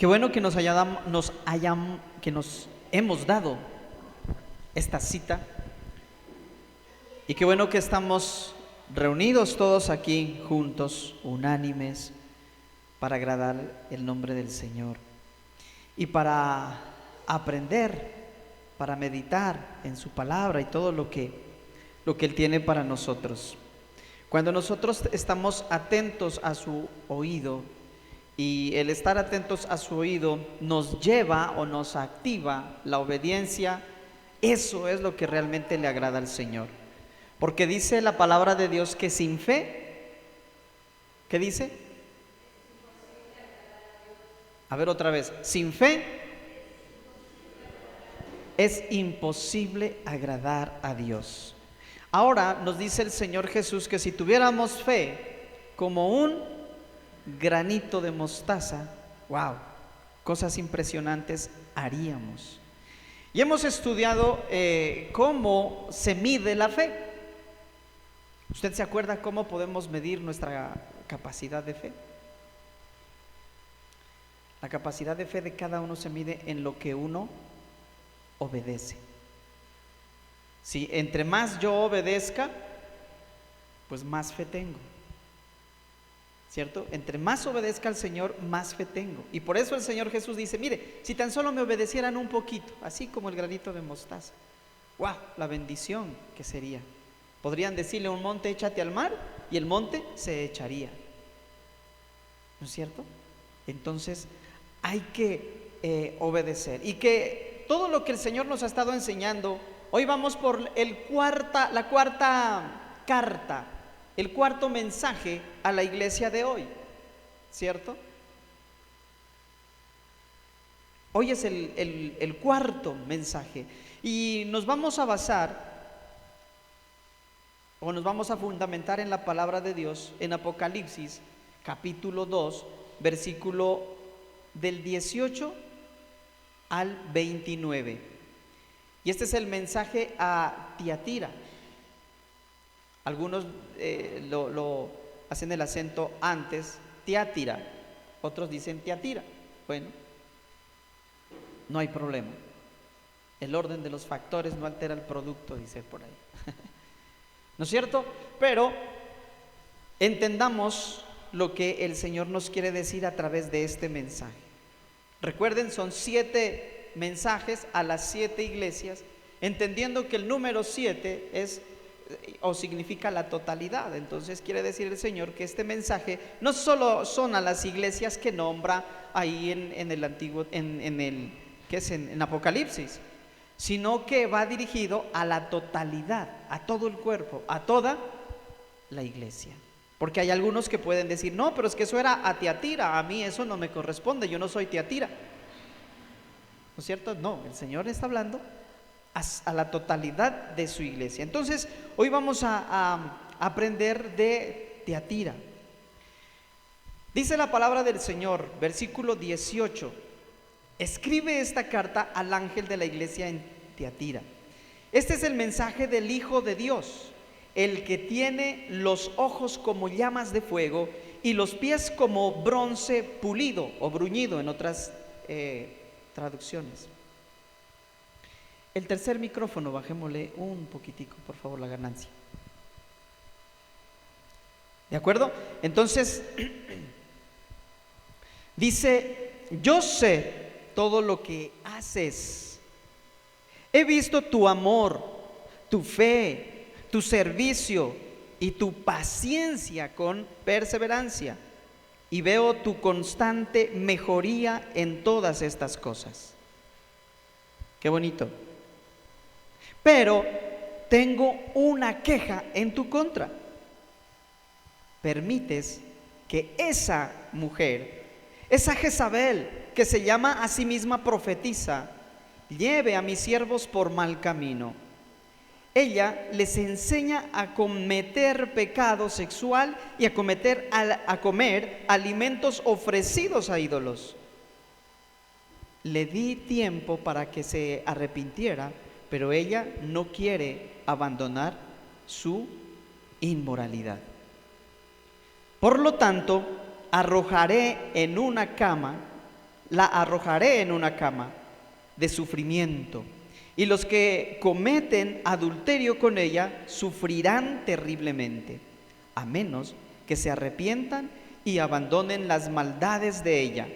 Qué bueno que que nos hemos dado esta cita, y qué bueno que estamos reunidos todos aquí juntos, unánimes, para agradar el nombre del Señor y para aprender, para meditar en su palabra y todo lo que Él tiene para nosotros. Cuando nosotros estamos atentos a su oído, y el estar atentos a su oído nos lleva o nos activa la obediencia, eso es lo que realmente le agrada al Señor. Porque dice la palabra de Dios que sin fe, ¿qué dice? A ver otra vez, sin fe es imposible agradar a Dios. Ahora nos dice el Señor Jesús que si tuviéramos fe como un granito de mostaza, wow, cosas impresionantes haríamos. Y hemos estudiado cómo se mide la fe. ¿Usted se acuerda cómo podemos medir nuestra capacidad de fe? La capacidad de fe de cada uno se mide en lo que uno obedece. Si entre más yo obedezca, pues más fe tengo, ¿cierto? Entre más obedezca al Señor, más fe tengo. Y por eso el Señor Jesús dice, mire, si tan solo me obedecieran un poquito, así como el granito de mostaza, ¡wow! La bendición que sería. Podrían decirle a un monte, échate al mar, y el monte se echaría, ¿no es cierto? Entonces hay que obedecer. Y que todo lo que el Señor nos ha estado enseñando, hoy vamos por la cuarta carta, el cuarto mensaje a la iglesia de hoy, ¿cierto? Hoy es el cuarto mensaje, y nos vamos a basar o nos vamos a fundamentar en la palabra de Dios en Apocalipsis capítulo 2, versículo del 18 al 29. Y este es el mensaje a Tiatira. Algunos lo hacen el acento antes, Tiatira, otros dicen Tiatira. Bueno, no hay problema. El orden de los factores no altera el producto, dice por ahí. ¿No es cierto? Pero entendamos lo que el Señor nos quiere decir a través de este mensaje. Recuerden, son 7 mensajes a las 7 iglesias, entendiendo que el número 7 es o significa la totalidad. Entonces quiere decir el Señor que este mensaje no solo son a las iglesias que nombra ahí en el antiguo, en Apocalipsis, sino que va dirigido a la totalidad, a todo el cuerpo, a toda la iglesia. Porque hay algunos que pueden decir, no, pero es que eso era a Tiatira, a mí eso no me corresponde, yo no soy Tiatira, ¿no es cierto? No, el Señor está hablando a la totalidad de su iglesia. Entonces hoy vamos a aprender de Tiatira. Dice la palabra del Señor, versículo 18: escribe esta carta al ángel de la iglesia en Tiatira. Este es el mensaje del Hijo de Dios, el que tiene los ojos como llamas de fuego y los pies como bronce pulido o bruñido en otras traducciones. El tercer micrófono, bajémosle un poquitico, por favor, la ganancia. ¿De acuerdo? Entonces, dice, yo sé todo lo que haces. He visto tu amor, tu fe, tu servicio y tu paciencia con perseverancia, y veo tu constante mejoría en todas estas cosas. Qué bonito. Pero tengo una queja en tu contra. Permites que esa mujer, esa Jezabel, que se llama a sí misma profetisa, lleve a mis siervos por mal camino. Ella les enseña a cometer pecado sexual y a comer alimentos ofrecidos a ídolos. Le di tiempo para que se arrepintiera, pero ella no quiere abandonar su inmoralidad. Por lo tanto, arrojaré en una cama la arrojaré en una cama de sufrimiento, y los que cometen adulterio con ella sufrirán terriblemente, a menos que se arrepientan y abandonen las maldades de ella.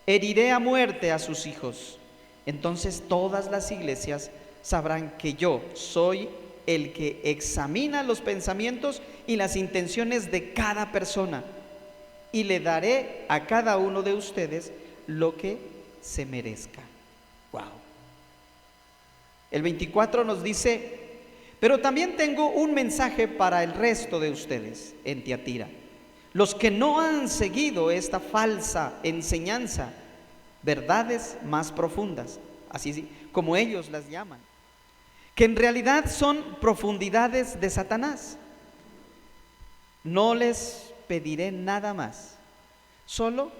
Heriré a muerte a sus hijos. Entonces todas las iglesias sabrán que yo soy el que examina los pensamientos y las intenciones de cada persona, y le daré a cada uno de ustedes lo que se merezca. Wow. El 24 nos dice: pero también tengo un mensaje para el resto de ustedes en Tiatira, los que no han seguido esta falsa enseñanza, verdades más profundas, así como ellos las llaman, que en realidad son profundidades de Satanás. No les pediré nada más, solo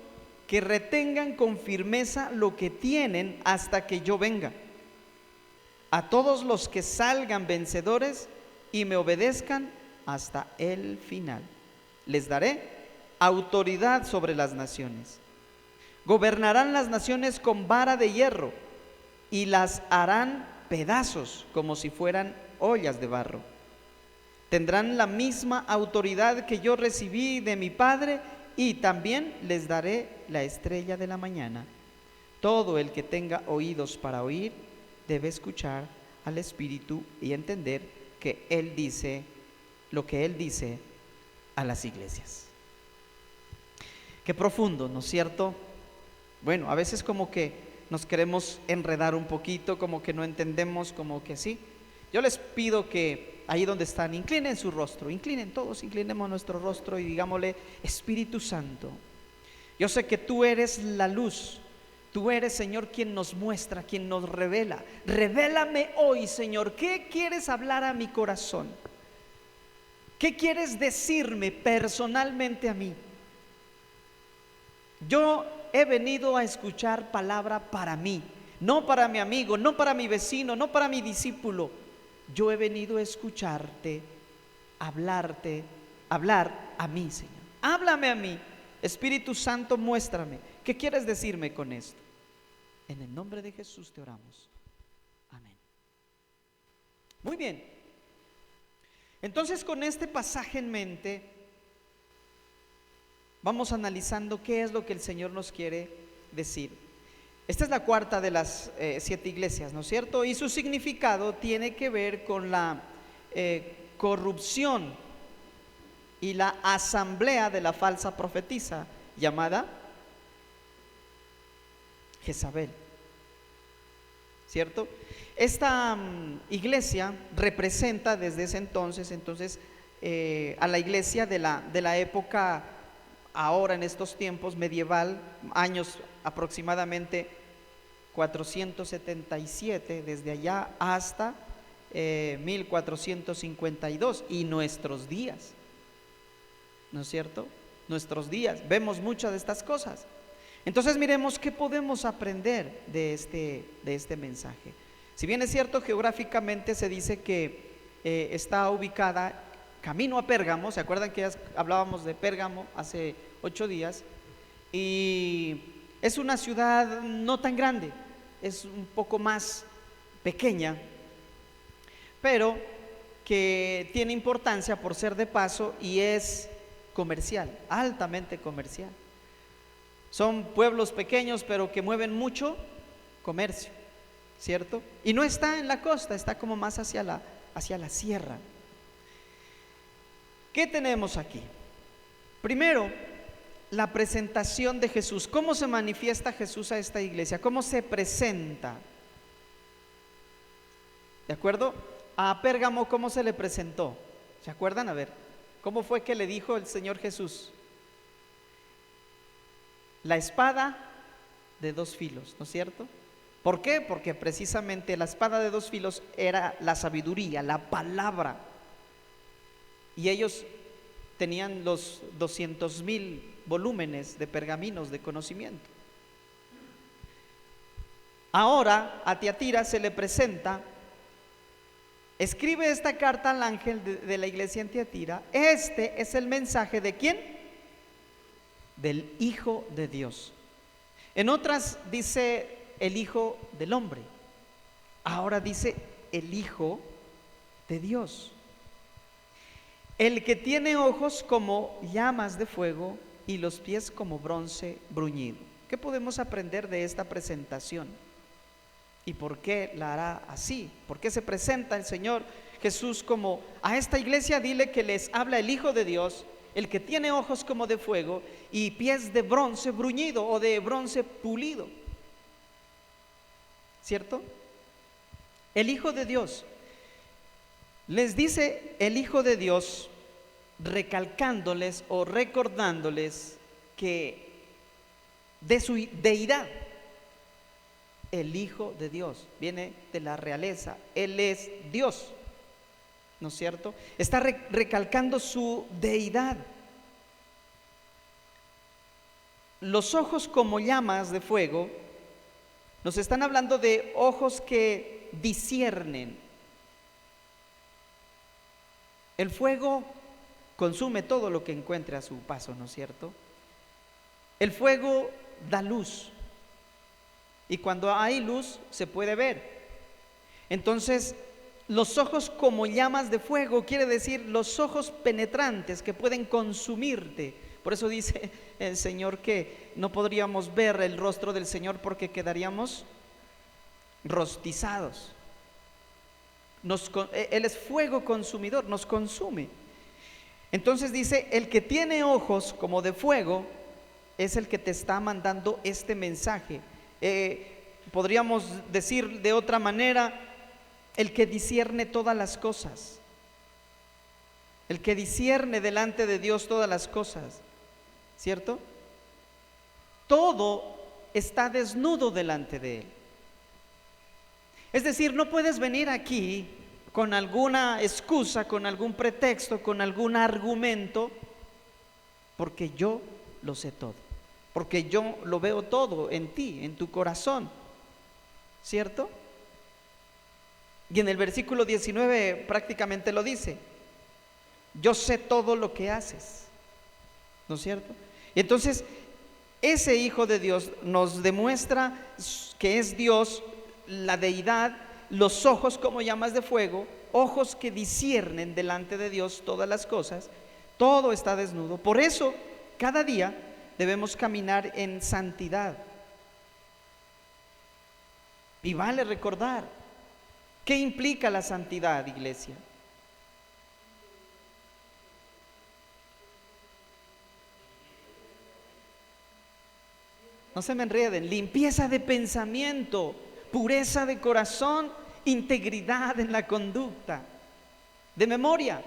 que retengan con firmeza lo que tienen hasta que yo venga. A todos los que salgan vencedores y me obedezcan hasta el final, les daré autoridad sobre las naciones. Gobernarán las naciones con vara de hierro y las harán pedazos como si fueran ollas de barro. Tendrán la misma autoridad que yo recibí de mi Padre, y también les daré la estrella de la mañana. Todo el que tenga oídos para oír debe escuchar al Espíritu y entender que Él dice lo que Él dice a las iglesias. Qué profundo, ¿no es cierto? Bueno, a veces como que nos queremos enredar un poquito, como que no entendemos, como que sí. Yo les pido que ahí donde están, inclinen su rostro, todos inclinemos nuestro rostro y digámosle: Espíritu Santo, yo sé que tú eres la luz. Tú eres, Señor, quien nos muestra, quien nos revela. Revélame hoy, Señor, ¿qué quieres hablar a mi corazón? ¿Qué quieres decirme personalmente a mí? Yo he venido a escuchar palabra para mí, no para mi amigo, no para mi vecino, no para mi discípulo. Yo he venido a escucharte, hablar a mí, Señor. Háblame a mí. Espíritu Santo, muéstrame. ¿Qué quieres decirme con esto? En el nombre de Jesús te oramos. Amén. Muy bien. Entonces, con este pasaje en mente, vamos analizando qué es lo que el Señor nos quiere decir. Esta es la cuarta de las 7 iglesias, ¿no es cierto? Y su significado tiene que ver con la corrupción y la asamblea de la falsa profetisa llamada Jezabel, ¿cierto? Esta iglesia representa desde ese entonces a la iglesia de la época, ahora en estos tiempos, medieval, años aproximadamente 477, desde allá hasta 1452, y nuestros días, ¿no es cierto? Nuestros días, vemos muchas de estas cosas. Entonces miremos qué podemos aprender de este mensaje. Si bien es cierto, geográficamente se dice que está ubicada camino a Pérgamo. ¿Se acuerdan que ya hablábamos de Pérgamo hace 8 días? Y es una ciudad no tan grande, es un poco más pequeña, pero que tiene importancia por ser de paso y es comercial, altamente comercial. Son pueblos pequeños, pero que mueven mucho comercio, ¿cierto? Y no está en la costa, está como más hacia la sierra. ¿Qué tenemos aquí? Primero, la presentación de Jesús. ¿Cómo se manifiesta Jesús a esta iglesia? ¿Cómo se presenta? ¿De acuerdo? A Pérgamo, ¿cómo se le presentó? ¿Se acuerdan? A ver, ¿cómo fue que le dijo el Señor Jesús? La espada de 2 filos, ¿no es cierto? ¿Por qué? Porque precisamente la espada de 2 filos era la sabiduría, la palabra. Y ellos tenían los 200,000 volúmenes de pergaminos de conocimiento. Ahora a Tiatira se le presenta: escribe esta carta al ángel de la iglesia en Tiatira. Este es el mensaje ¿de quién? Del Hijo de Dios, En otras dice el Hijo del Hombre. Ahora dice el Hijo de Dios. El que tiene ojos como llamas de fuego y los pies como bronce bruñido. ¿Qué podemos aprender de esta presentación? ¿Y por qué la hará así? ¿Por qué se presenta el Señor Jesús como a esta iglesia? Dile que les habla el Hijo de Dios, el que tiene ojos como de fuego y pies de bronce bruñido o de bronce pulido. ¿Cierto? El Hijo de Dios. Les dice el Hijo de Dios, recalcándoles o recordándoles que de su deidad, el Hijo de Dios viene de la realeza, Él es Dios, ¿no es cierto? Está recalcando su deidad. Los ojos como llamas de fuego nos están hablando de ojos que disciernen. El fuego consume todo lo que encuentre a su paso, ¿no es cierto? El fuego da luz y cuando hay luz se puede ver. Entonces, los ojos como llamas de fuego quiere decir los ojos penetrantes que pueden consumirte. Por eso dice el Señor que no podríamos ver el rostro del Señor porque quedaríamos rostizados. Él es fuego consumidor, nos consume. Entonces dice, el que tiene ojos como de fuego es el que te está mandando este mensaje. Podríamos decir de otra manera, el que discierne todas las cosas, el que discierne delante de Dios todas las cosas, ¿cierto? Todo está desnudo delante de Él. Es decir, no puedes venir aquí con alguna excusa, con algún pretexto, con algún argumento, porque yo lo sé todo, porque yo lo veo todo en ti, en tu corazón, ¿cierto? Y en el versículo 19 prácticamente lo dice, yo sé todo lo que haces, ¿no es cierto? Y entonces ese Hijo de Dios nos demuestra que es Dios, la deidad, los ojos como llamas de fuego, ojos que disciernen delante de Dios todas las cosas, todo está desnudo. Por eso cada día debemos caminar en santidad. Y vale recordar, ¿qué implica la santidad, iglesia? No se me enreden, limpieza de pensamiento, pureza de corazón, integridad en la conducta. De memoria,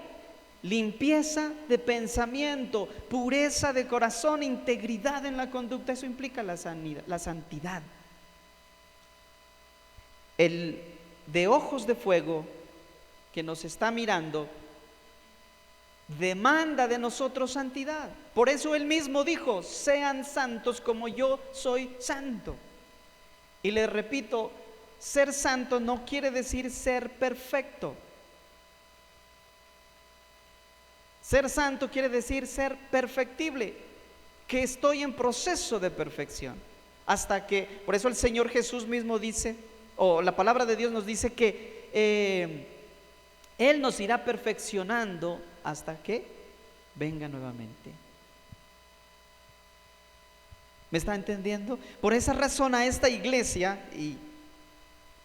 limpieza de pensamiento, pureza de corazón, integridad en la conducta. Eso implica la santidad. El de ojos de fuego que nos está mirando demanda de nosotros santidad. Por eso Él mismo dijo, sean santos como yo soy santo. Y les repito, ser santo no quiere decir ser perfecto. Ser santo quiere decir ser perfectible, que estoy en proceso de perfección. Hasta que, por eso el Señor Jesús mismo dice, o la palabra de Dios nos dice que Él nos irá perfeccionando hasta que venga nuevamente. ¿Me está entendiendo? Por esa razón a esta iglesia, y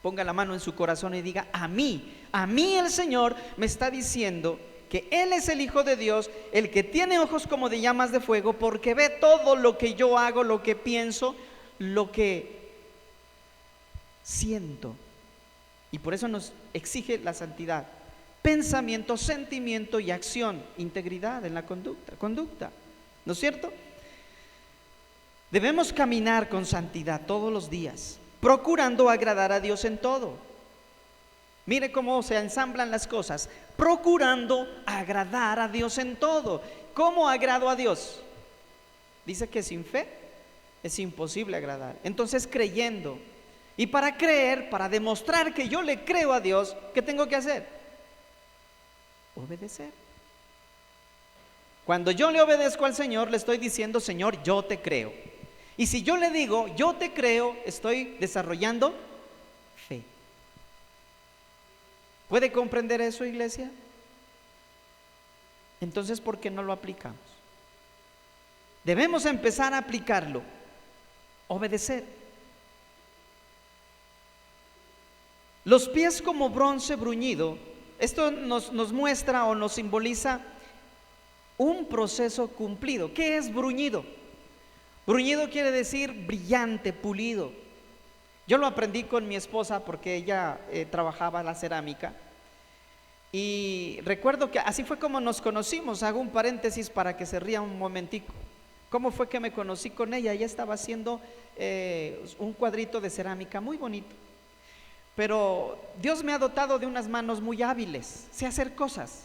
ponga la mano en su corazón y diga, a mí el Señor me está diciendo que Él es el Hijo de Dios, el que tiene ojos como de llamas de fuego, porque ve todo lo que yo hago, lo que pienso, lo que siento. Y por eso nos exige la santidad. Pensamiento, sentimiento y acción, integridad en la conducta, ¿no es cierto? Debemos caminar con santidad todos los días, procurando agradar a Dios en todo. Mire cómo se ensamblan las cosas, procurando agradar a Dios en todo. ¿Cómo agrado a Dios? Dice que sin fe es imposible agradar. Entonces creyendo. Y para creer, para demostrar que yo le creo a Dios, ¿qué tengo que hacer? Obedecer. Cuando yo le obedezco al Señor, le estoy diciendo, Señor, yo te creo. Y si yo le digo, yo te creo, estoy desarrollando fe. ¿Puede comprender eso, iglesia? Entonces, ¿por qué no lo aplicamos? Debemos empezar a aplicarlo. Obedecer. Los pies como bronce bruñido. Esto nos muestra o nos simboliza un proceso cumplido. ¿Qué es bruñido? Bruñido quiere decir brillante, pulido. Yo lo aprendí con mi esposa porque ella trabajaba la cerámica. Y recuerdo que así fue como nos conocimos. Hago un paréntesis para que se ría un momentico. ¿Cómo fue que me conocí con ella? Ella estaba haciendo un cuadrito de cerámica muy bonito. Pero Dios me ha dotado de unas manos muy hábiles, sé hacer cosas.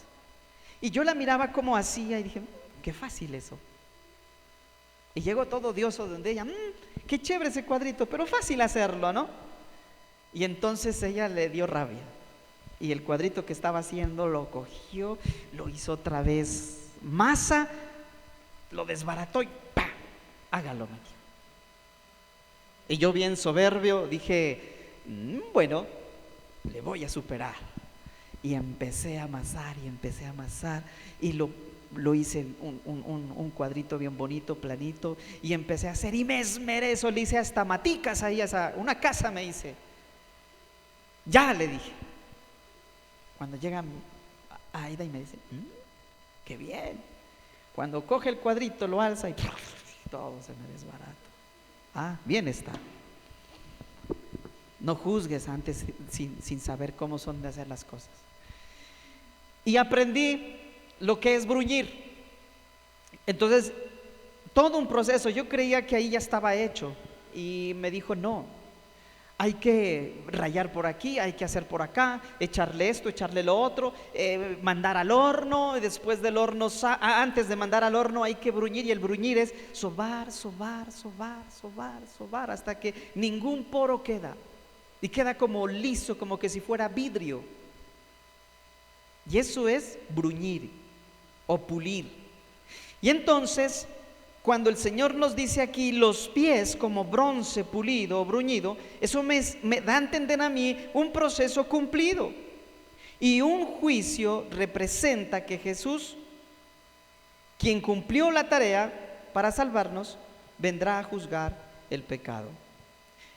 Y yo la miraba como hacía y dije, qué fácil eso. Y llegó todo odioso donde ella, qué chévere ese cuadrito, pero fácil hacerlo, ¿no? Y entonces ella le dio rabia. Y el cuadrito que estaba haciendo lo cogió, lo hizo otra vez masa, lo desbarató y ¡pam! Hágalo, me dijo. Y yo bien soberbio dije, bueno, le voy a superar. Y empecé a amasar y lo hice un cuadrito bien bonito, planito, y empecé a hacer y me esmeré, eso le hice hasta maticas ahí, una casa me hice. Ya le dije. Cuando llega Aida y me dice, qué bien. Cuando coge el cuadrito lo alza y todo se me desbarata. Bien está. No juzgues antes sin saber cómo son de hacer las cosas. Y aprendí lo que es bruñir. Entonces, todo un proceso. Yo creía que ahí ya estaba hecho. Y me dijo, no, hay que rayar por aquí, hay que hacer por acá, echarle esto, echarle lo otro, mandar al horno. Y después del horno, antes de mandar al horno hay que bruñir. Y el bruñir es sobar hasta que ningún poro queda. Y queda como liso, como que si fuera vidrio. Y eso es bruñir o pulir. Y entonces, cuando el Señor nos dice aquí los pies como bronce pulido o bruñido, eso me da a entender a mí un proceso cumplido. Y un juicio representa que Jesús, quien cumplió la tarea para salvarnos, vendrá a juzgar el pecado.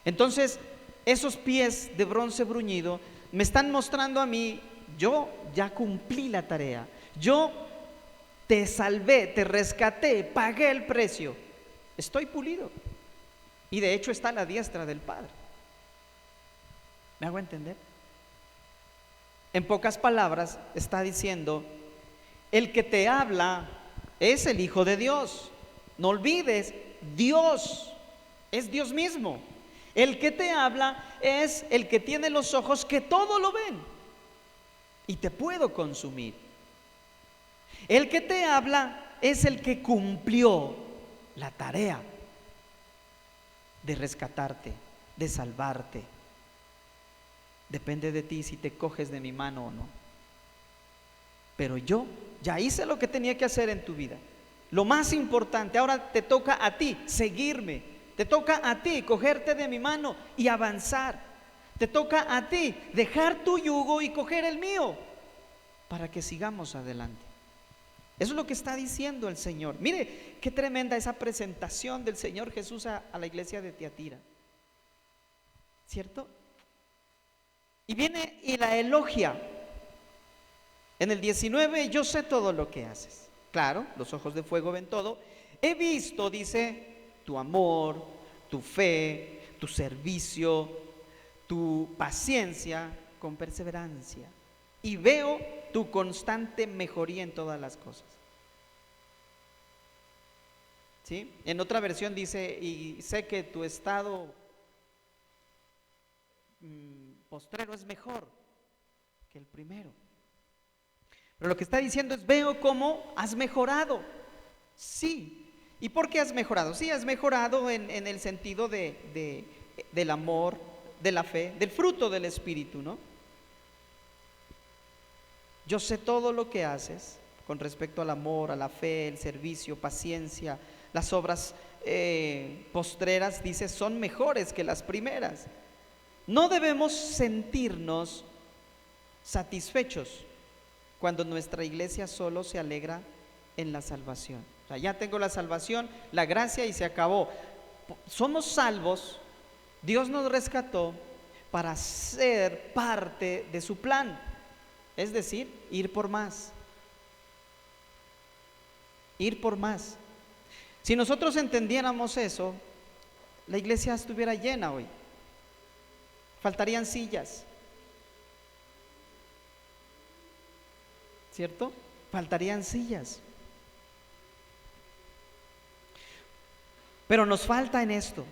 Entonces, esos pies de bronce bruñido me están mostrando a mí, yo ya cumplí la tarea, yo te salvé, te rescaté, pagué el precio, estoy pulido. Y de hecho está a la diestra del Padre. ¿Me hago entender? En pocas palabras está diciendo, el que te habla es el Hijo de Dios. No olvides, Dios es Dios mismo. El que te habla es el que tiene los ojos que todo lo ven y te puedo consumir. El que te habla es el que cumplió la tarea de rescatarte, de salvarte. Depende de ti si te coges de mi mano o no. Pero yo ya hice lo que tenía que hacer en tu vida. Lo más importante, ahora te toca a ti seguirme. Te toca a ti cogerte de mi mano y avanzar. Te toca a ti dejar tu yugo y coger el mío para que sigamos adelante. Eso es lo que está diciendo el Señor. Mire qué tremenda esa presentación del Señor Jesús a la iglesia de Tiatira, ¿cierto? Y viene y la elogia. En el 19, yo sé todo lo que haces. Claro, los ojos de fuego ven todo. He visto, dice, tu amor, tu fe, tu servicio, tu paciencia con perseverancia. Y veo tu constante mejoría en todas las cosas. ¿Sí? En otra versión dice, y sé que tu estado postrero es mejor que el primero. Pero lo que está diciendo es, veo cómo has mejorado. Sí. ¿Y por qué has mejorado? Sí, has mejorado en el sentido del amor, de la fe, del fruto del Espíritu, ¿no? Yo sé todo lo que haces con respecto al amor, a la fe, el servicio, paciencia, las obras postreras, dice, son mejores que las primeras. No debemos sentirnos satisfechos cuando nuestra iglesia solo se alegra en la salvación. O sea, ya tengo la salvación, la gracia y se acabó. Somos salvos, Dios nos rescató para ser parte de su plan, es decir, ir por más. Ir por más. Si nosotros entendiéramos eso, la iglesia estuviera llena hoy. Faltarían sillas, ¿cierto? Faltarían sillas. Pero nos falta en esto.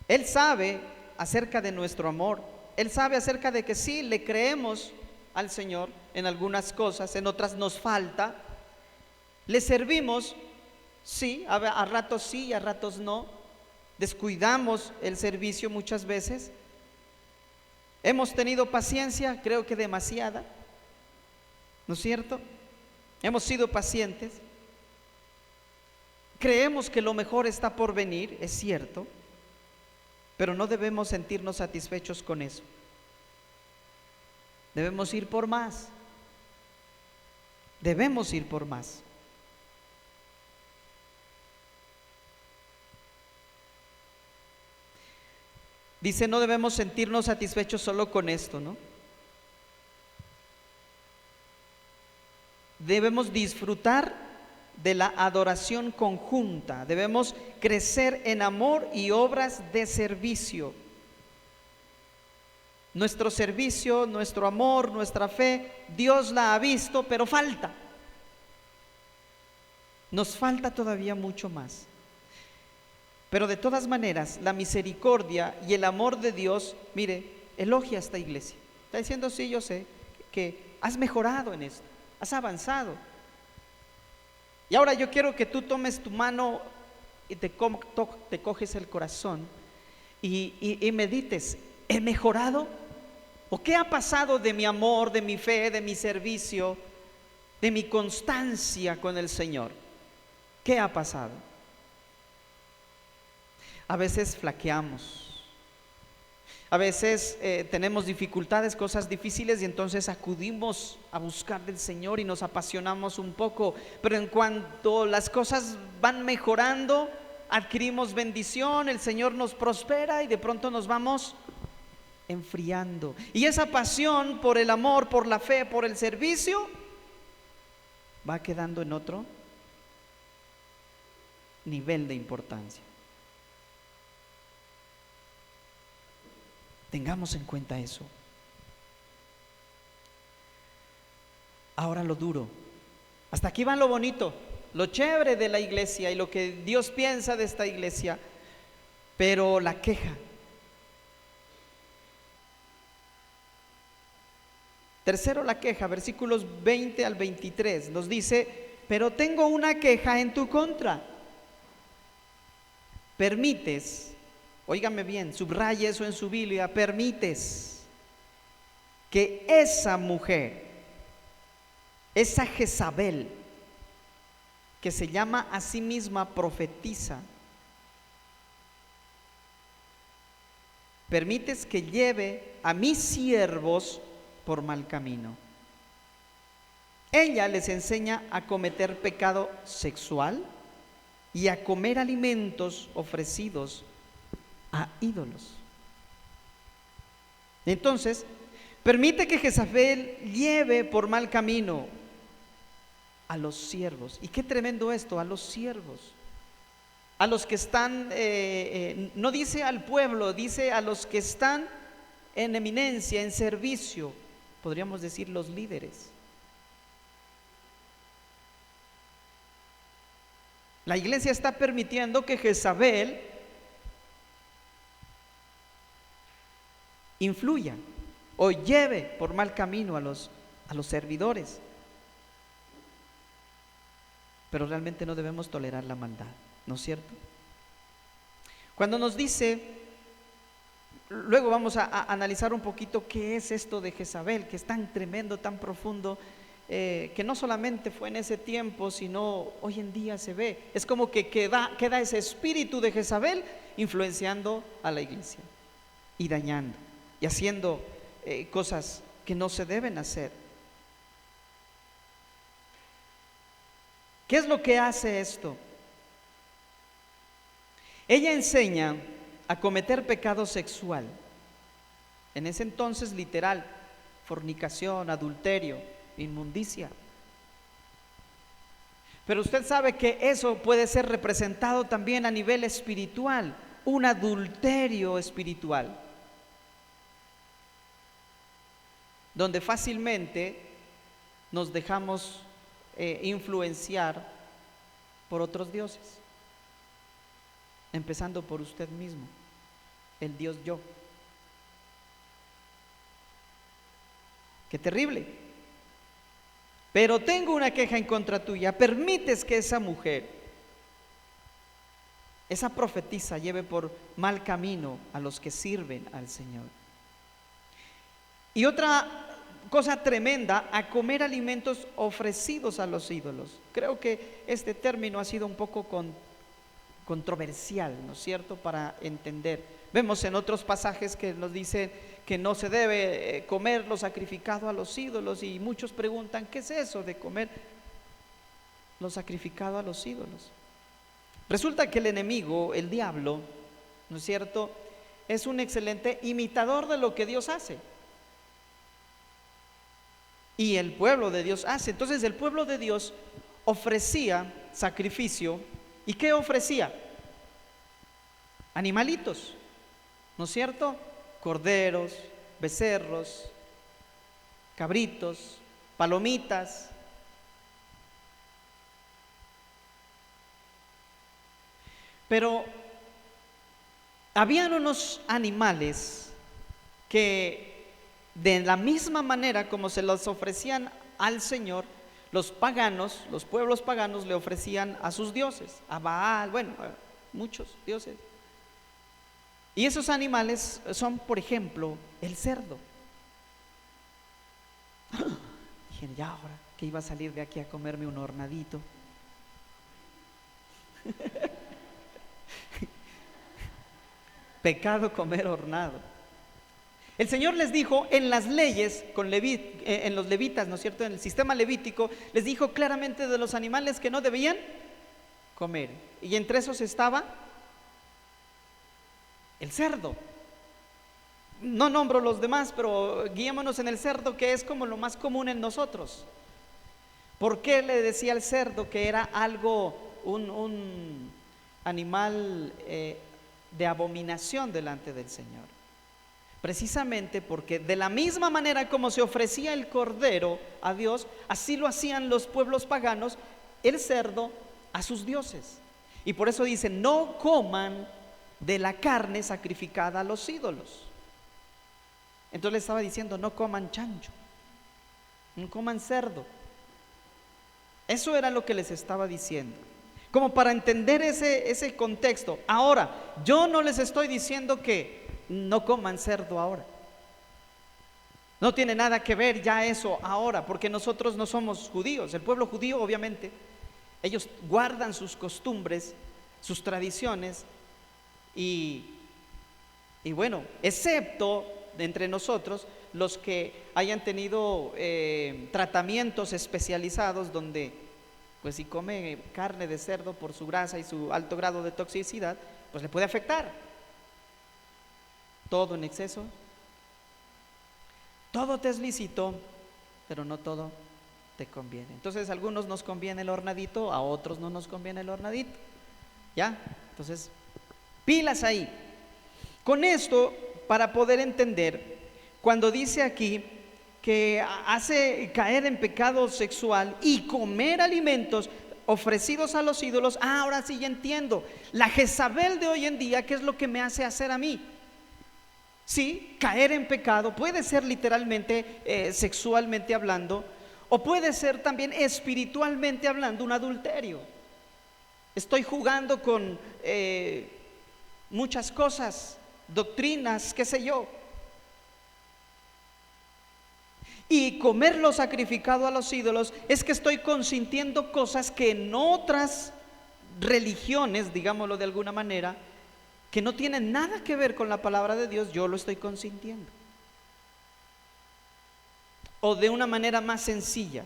Él sabe acerca de nuestro amor. Él sabe acerca de que sí, le creemos al Señor en algunas cosas, en otras nos falta. Le servimos, sí, a ratos sí, a ratos no. Descuidamos el servicio muchas veces. Hemos tenido paciencia, creo que demasiada, ¿no es cierto? Hemos sido pacientes. Creemos que lo mejor está por venir, es cierto, pero no debemos sentirnos satisfechos con eso. Debemos ir por más. Debemos ir por más. Dice, no debemos sentirnos satisfechos solo con esto, ¿no? Debemos disfrutar de la adoración conjunta. Debemos crecer en amor y obras de servicio. Nuestro servicio, nuestro amor, nuestra fe, Dios la ha visto, pero falta. Nos falta todavía mucho más. Pero de todas maneras, la misericordia y el amor de Dios, mire, elogia a esta iglesia. Está diciendo, sí, yo sé que has mejorado en esto, has avanzado. Y ahora yo quiero que tú tomes tu mano y te coges el corazón y medites, ¿he mejorado? ¿O qué ha pasado de mi amor, de mi fe, de mi servicio, de mi constancia con el Señor? ¿Qué ha pasado? A veces flaqueamos, a veces tenemos dificultades, cosas difíciles y entonces acudimos a buscar del Señor y nos apasionamos un poco, pero en cuanto las cosas van mejorando, adquirimos bendición, el Señor nos prospera y de pronto nos vamos enfriando. Y esa pasión por el amor, por la fe, por el servicio, va quedando en otro nivel de importancia. Tengamos en cuenta eso. Ahora lo duro. Hasta aquí va lo bonito, lo chévere de la iglesia y lo que Dios piensa de esta iglesia. Pero la queja. Tercero, la queja, versículos 20 al 23, nos dice, pero tengo una queja en tu contra. Permites, óigame bien, subraye eso en su Biblia, permites que esa mujer, esa Jezabel, que se llama a sí misma profetisa, permites que lleve a mis siervos por mal camino. Ella les enseña a cometer pecado sexual y a comer alimentos ofrecidos a ídolos. Entonces, permite que Jezabel lleve por mal camino a los siervos. Y qué tremendo esto, a los siervos, a los que están, no dice al pueblo, dice a los que están en eminencia, en servicio, podríamos decir los líderes. La iglesia está permitiendo que Jezabel influya o lleve por mal camino a los servidores. Pero realmente no debemos tolerar la maldad, ¿no es cierto? Cuando nos dice, luego vamos a analizar un poquito qué es esto de Jezabel, que es tan tremendo, tan profundo, que no solamente fue en ese tiempo, sino hoy en día se ve. Es como que queda ese espíritu de Jezabel influenciando a la iglesia y dañando y haciendo cosas que no se deben hacer. ¿Qué es lo que hace esto? Ella enseña a cometer pecado sexual. En ese entonces, literal, fornicación, adulterio, inmundicia. Pero usted sabe que eso puede ser representado también a nivel espiritual, un adulterio espiritual, donde fácilmente nos dejamos influenciar por otros dioses, empezando por usted mismo, el Dios yo. Qué terrible. Pero tengo una queja en contra tuya. Permites que esa mujer, esa profetisa, lleve por mal camino a los que sirven al Señor. Y otra cosa tremenda, a comer alimentos ofrecidos a los ídolos. Creo que este término ha sido un poco controversial, ¿no es cierto?, para entender. Vemos en otros pasajes que nos dicen que no se debe comer lo sacrificado a los ídolos, y muchos preguntan, ¿qué es eso de comer lo sacrificado a los ídolos? Resulta que el enemigo, el diablo, ¿no es cierto?, es un excelente imitador de lo que Dios hace y el pueblo de Dios hace. Entonces el pueblo de Dios ofrecía sacrificio. ¿Y qué ofrecía? Animalitos, ¿no es cierto? Corderos, becerros, cabritos, palomitas. Pero habían unos animales que, de la misma manera como se los ofrecían al Señor, los paganos, los pueblos paganos le ofrecían a sus dioses, a Baal, bueno, a muchos dioses. Y esos animales son, por ejemplo, el cerdo. Dije, ya ahora que iba a salir de aquí a comerme un hornadito. Pecado comer hornado. El Señor les dijo en las leyes, en los levitas, ¿no es cierto?, en el sistema levítico, les dijo claramente de los animales que no debían comer. Y entre esos estaba el cerdo. No nombro los demás, pero guiémonos en el cerdo, que es como lo más común en nosotros. ¿Por qué le decía al cerdo que era algo, un animal de abominación delante del Señor? Precisamente porque de la misma manera como se ofrecía el cordero a Dios, así lo hacían los pueblos paganos, el cerdo a sus dioses. Y por eso dice, no coman de la carne sacrificada a los ídolos. Entonces le estaba diciendo, no coman chancho, no coman cerdo. Eso era lo que les estaba diciendo, como para entender ese contexto. Ahora, yo no les estoy diciendo que no coman cerdo ahora. No tiene nada que ver ya eso ahora, porque nosotros no somos judíos. El pueblo judío, obviamente, ellos guardan sus costumbres, sus tradiciones, y bueno, excepto de entre nosotros los que hayan tenido tratamientos especializados, donde pues si come carne de cerdo por su grasa y su alto grado de toxicidad, pues le puede afectar. Todo en exceso, todo te es lícito, pero no todo te conviene. Entonces a algunos nos conviene el hornadito, a otros no nos conviene el hornadito. ¿Ya? Entonces, pilas ahí. Con esto, para poder entender, cuando dice aquí que hace caer en pecado sexual y comer alimentos ofrecidos a los ídolos, ahora sí ya entiendo. La Jezabel de hoy en día, ¿qué es lo que me hace hacer a mí? Sí, caer en pecado puede ser literalmente, sexualmente hablando, o puede ser también espiritualmente hablando, un adulterio. Estoy jugando con muchas cosas, doctrinas, qué sé yo. Y comer lo sacrificado a los ídolos es que estoy consintiendo cosas que en otras religiones, digámoslo de alguna manera, que no tienen nada que ver con la palabra de Dios, yo lo estoy consintiendo. O de una manera más sencilla,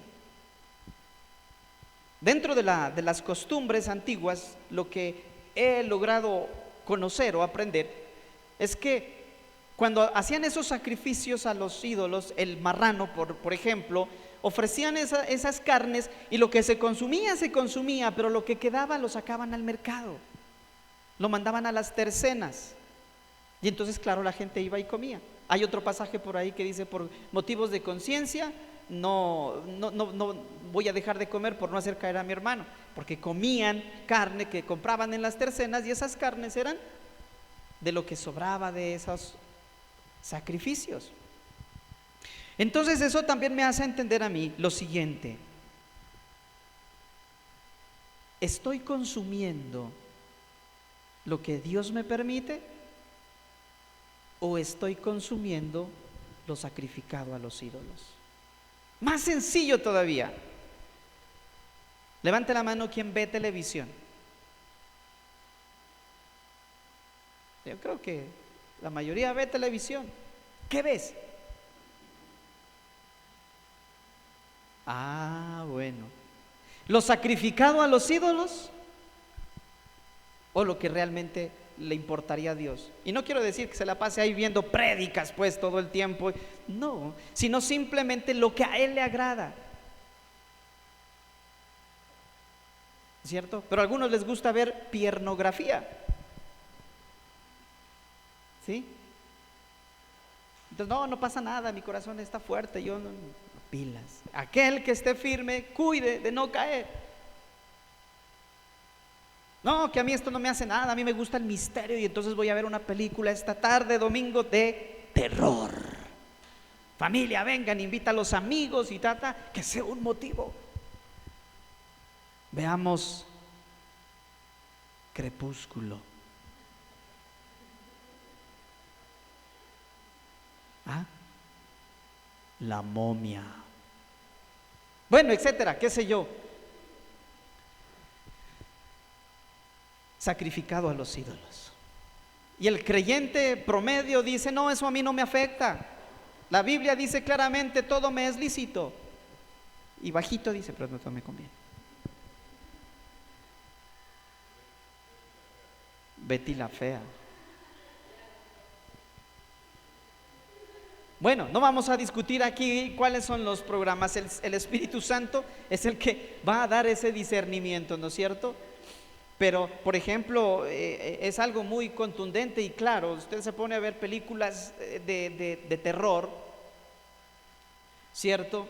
dentro de las costumbres antiguas, lo que he logrado conocer o aprender es que cuando hacían esos sacrificios a los ídolos, el marrano, por ejemplo, ofrecían esas carnes y lo que se consumía, pero lo que quedaba lo sacaban al mercado, lo mandaban a las tercenas. Y entonces, claro, la gente iba y comía. Hay otro pasaje por ahí que dice: por motivos de conciencia, no voy a dejar de comer por no hacer caer a mi hermano. Porque comían carne que compraban en las tercenas, y esas carnes eran de lo que sobraba de esos sacrificios. Entonces eso también me hace entender a mí lo siguiente: ¿estoy consumiendo lo que Dios me permite o estoy consumiendo lo sacrificado a los ídolos? Más sencillo todavía. Levante la mano quien ve televisión. Yo creo que la mayoría ve televisión. ¿Qué ves? Bueno. ¿Lo sacrificado a los ídolos o lo que realmente le importaría a Dios? Y no quiero decir que se la pase ahí viendo prédicas pues todo el tiempo, no, sino simplemente lo que a Él le agrada, ¿cierto? Pero a algunos les gusta ver piernografía, ¿sí? Entonces, no pasa nada, mi corazón está fuerte, yo no, pilas. Aquel que esté firme, cuide de no caer. No, que a mí esto no me hace nada, a mí me gusta el misterio y entonces voy a ver una película esta tarde, domingo, de terror. Familia, vengan, invita a los amigos y trata que sea un motivo. Veamos Crepúsculo. La momia. Bueno, etcétera, qué sé yo. Sacrificado a los ídolos. Y el creyente promedio dice: no, eso a mí no me afecta. La Biblia dice claramente: todo me es lícito. Y bajito dice: pero no todo me conviene. Betty la fea. Bueno, no vamos a discutir aquí cuáles son los programas. El Espíritu Santo es el que va a dar ese discernimiento, ¿no es cierto? Pero, por ejemplo, es algo muy contundente y claro. Usted se pone a ver películas de terror, ¿cierto?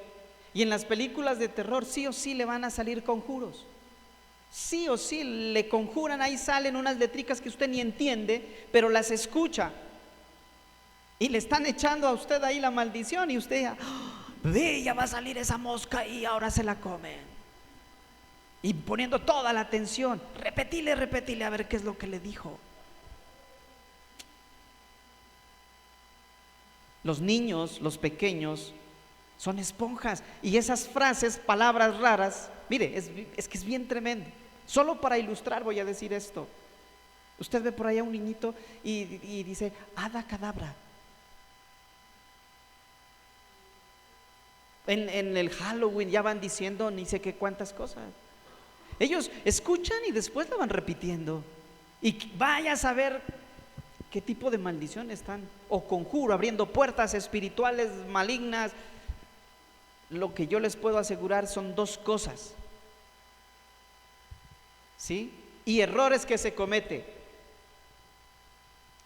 Y en las películas de terror sí o sí le van a salir conjuros. Sí o sí le conjuran, ahí salen unas letricas que usted ni entiende, pero las escucha. Y le están echando a usted ahí la maldición y usted ve, ya va a salir esa mosca y ahora se la comen. Y poniendo toda la atención, repetile a ver qué es lo que le dijo. Los niños, los pequeños, son esponjas. Y esas frases, palabras raras, mire, es que es bien tremendo. Solo para ilustrar voy a decir esto. Usted ve por ahí a un niñito y dice: hada cadabra. En el Halloween ya van diciendo ni sé qué cuántas cosas. Ellos escuchan y después la van repitiendo. Y vaya a saber qué tipo de maldición están, o conjuro, abriendo puertas espirituales malignas. Lo que yo les puedo asegurar son dos cosas, ¿sí? Y errores que se comete.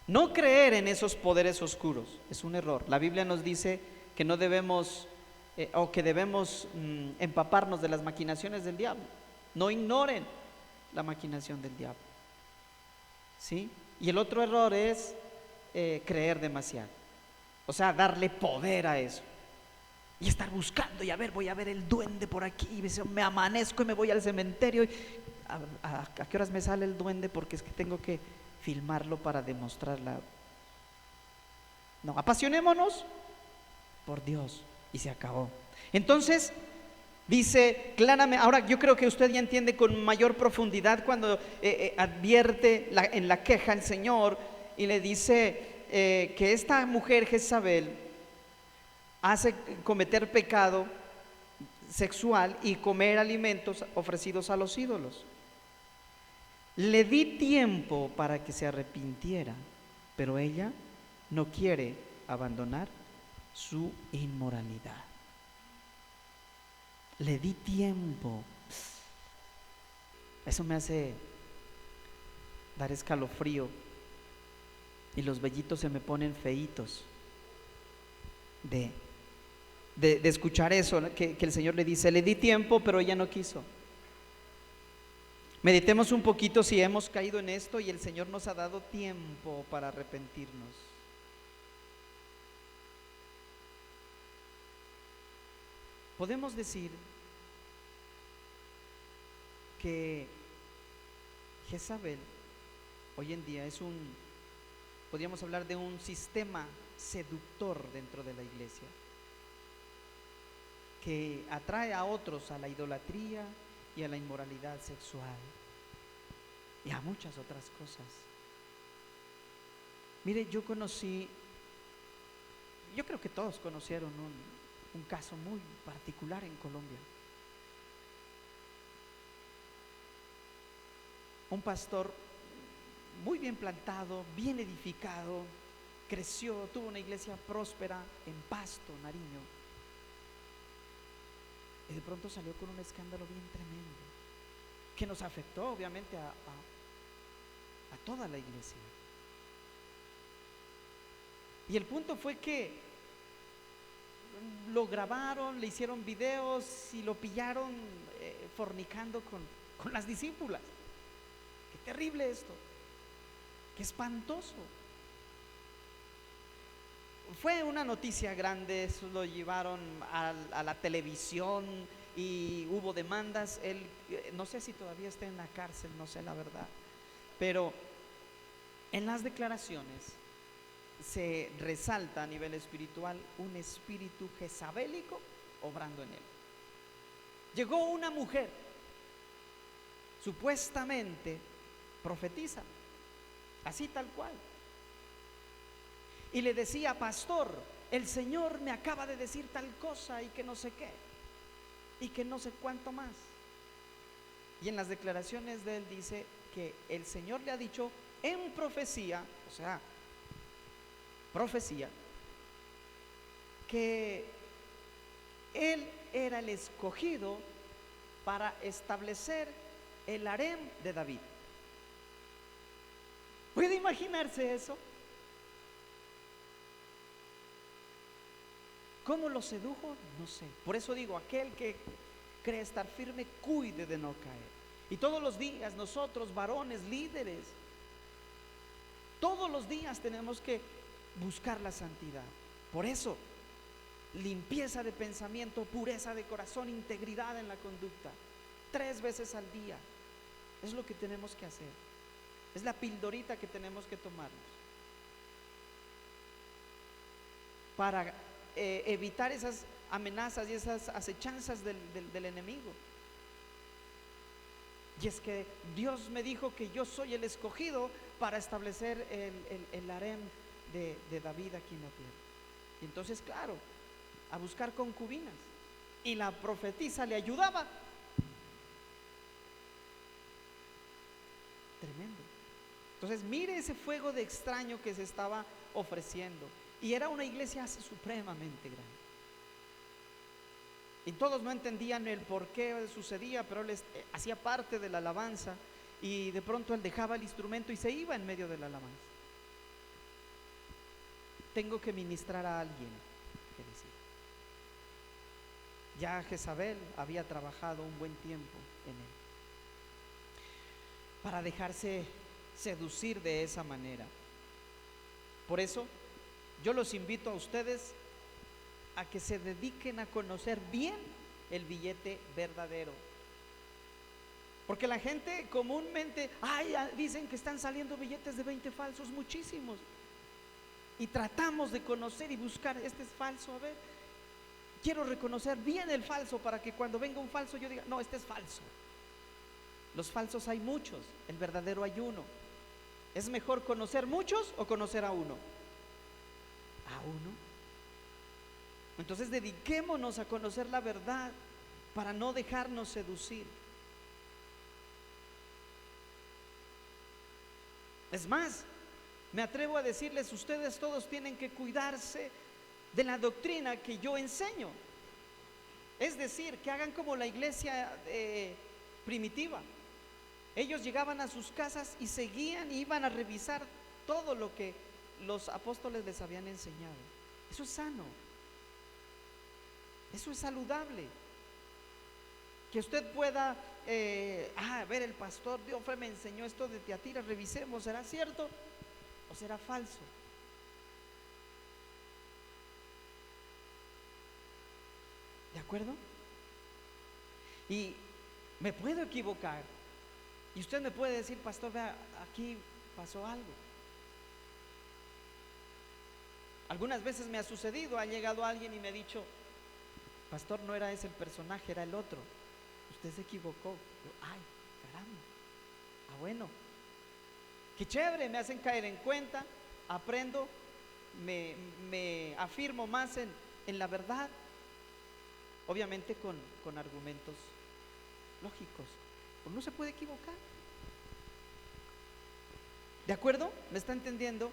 No creer en esos poderes oscuros es un error. La Biblia nos dice que no debemos o que debemos empaparnos de las maquinaciones del diablo. No ignoren la maquinación del diablo, ¿sí? Y el otro error es creer demasiado, o sea, darle poder a eso y estar buscando y a ver, voy a ver el duende por aquí, y me amanezco y me voy al cementerio y ¿a qué horas me sale el duende? Porque es que tengo que filmarlo para demostrarla. No, apasionémonos por Dios. y se acabó. Entonces dice claramente, ahora yo creo que usted ya entiende con mayor profundidad cuando advierte en la queja al Señor y le dice que esta mujer Jezabel hace cometer pecado sexual y comer alimentos ofrecidos a los ídolos. Le di tiempo para que se arrepintiera, pero ella no quiere abandonar su inmoralidad. Le di tiempo. Eso me hace dar escalofrío y los vellitos se me ponen feitos de escuchar eso, que el Señor le dice, le di tiempo, pero ella no quiso. Meditemos un poquito si hemos caído en esto y el Señor nos ha dado tiempo para arrepentirnos. Podemos decir que Jezabel hoy en día podríamos hablar de un sistema seductor dentro de la iglesia que atrae a otros a la idolatría y a la inmoralidad sexual y a muchas otras cosas. Mire, yo creo que todos conocieron un caso muy particular en Colombia. Un pastor muy bien plantado, bien edificado, creció, tuvo una iglesia próspera en Pasto, Nariño, y de pronto salió con un escándalo bien tremendo que nos afectó obviamente a toda la iglesia. Y el punto fue que lo grabaron, le hicieron videos y lo pillaron fornicando con las discípulas. Qué terrible esto, qué espantoso. Fue una noticia grande, eso lo llevaron a la televisión y hubo demandas. Él, no sé si todavía está en la cárcel, no sé la verdad, pero en las declaraciones se resalta a nivel espiritual un espíritu jezabélico obrando en él. Llegó una mujer, supuestamente profetiza, así tal cual, y le decía: pastor, el Señor me acaba de decir tal cosa y que no sé qué y que no sé cuánto más. Y en las declaraciones de él dice que el Señor le ha dicho en profecía, o sea, profecía, que él era el escogido para establecer el harem de David. ¿Puede imaginarse eso? ¿Cómo lo sedujo? No sé. Por eso digo, aquel que cree estar firme, cuide de no caer. Y todos los días nosotros, varones, líderes, todos los días tenemos que buscar la santidad. Por eso, limpieza de pensamiento, pureza de corazón, integridad en la conducta, 3 veces al día. Es lo que tenemos que hacer. Es la pildorita que tenemos que tomarnos para evitar esas amenazas y esas acechanzas del enemigo. Y es que Dios me dijo que yo soy el escogido para establecer el harem de David aquí en la tierra. Y entonces, claro, a buscar concubinas, y la profetisa le ayudaba. Tremendo. Entonces mire ese fuego de extraño que se estaba ofreciendo, y era una iglesia supremamente grande, y todos no entendían el por qué sucedía, pero él hacía parte de la alabanza, y de pronto él dejaba el instrumento y se iba en medio de la alabanza. Tengo que ministrar a alguien, que decía. Ya Jezabel había trabajado un buen tiempo en él para dejarse seducir de esa manera. Por eso yo los invito a ustedes a que se dediquen a conocer bien el billete verdadero, porque la gente comúnmente dicen que están saliendo billetes de 20 falsos, muchísimos, y tratamos de conocer y buscar, este es falso, a ver, Quiero reconocer bien el falso para que cuando venga un falso yo diga, no, este es falso. Los falsos hay muchos, el verdadero hay uno. ¿Es mejor conocer muchos o conocer a uno? A uno. Entonces dediquémonos a conocer la verdad para no dejarnos seducir. Es más, me atrevo a decirles, ustedes todos tienen que cuidarse de la doctrina que yo enseño. Es decir, que hagan como la iglesia primitiva. Ellos llegaban a sus casas y seguían, iban a revisar todo lo que los apóstoles les habían enseñado. Eso es sano, eso es saludable. Que usted pueda, a ver, el pastor Diofre me enseñó esto de Tiatira, revisemos, ¿será cierto o será falso? ¿De acuerdo? Y me puedo equivocar. Y usted me puede decir, pastor, vea, aquí pasó algo. Algunas veces me ha sucedido, ha llegado alguien y me ha dicho, pastor, no era ese el personaje, era el otro. Usted se equivocó. Yo, ay, caramba. Ah, bueno. Qué chévere, me hacen caer en cuenta, aprendo, me afirmo más en la verdad. Obviamente con argumentos lógicos. Uno se puede equivocar. ¿De acuerdo? ¿Me está entendiendo?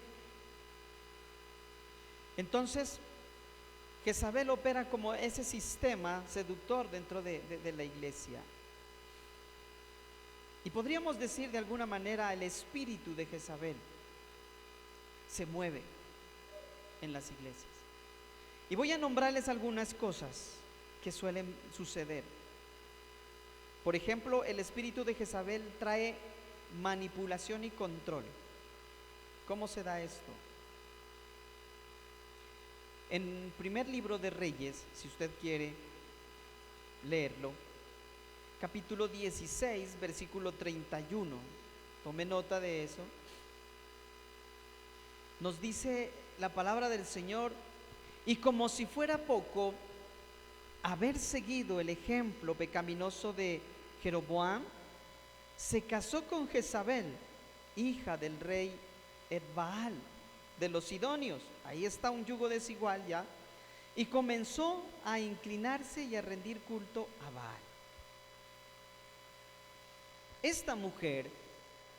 Entonces, Jezabel opera como ese sistema seductor dentro de la iglesia. Y podríamos decir de alguna manera, el espíritu de Jezabel se mueve en las iglesias. Y voy a nombrarles algunas cosas que suelen suceder. Por ejemplo, el espíritu de Jezabel trae manipulación y control. ¿Cómo se da esto? En el primer libro de Reyes, si usted quiere leerlo, capítulo 16, versículo 31, tome nota de eso. Nos dice la palabra del Señor, y como si fuera poco, haber seguido el ejemplo pecaminoso de Jeroboam, se casó con Jezabel, hija del rey Etbaal de los Sidonios. Ahí está un yugo desigual ya. Y comenzó a inclinarse y a rendir culto a Baal. Esta mujer,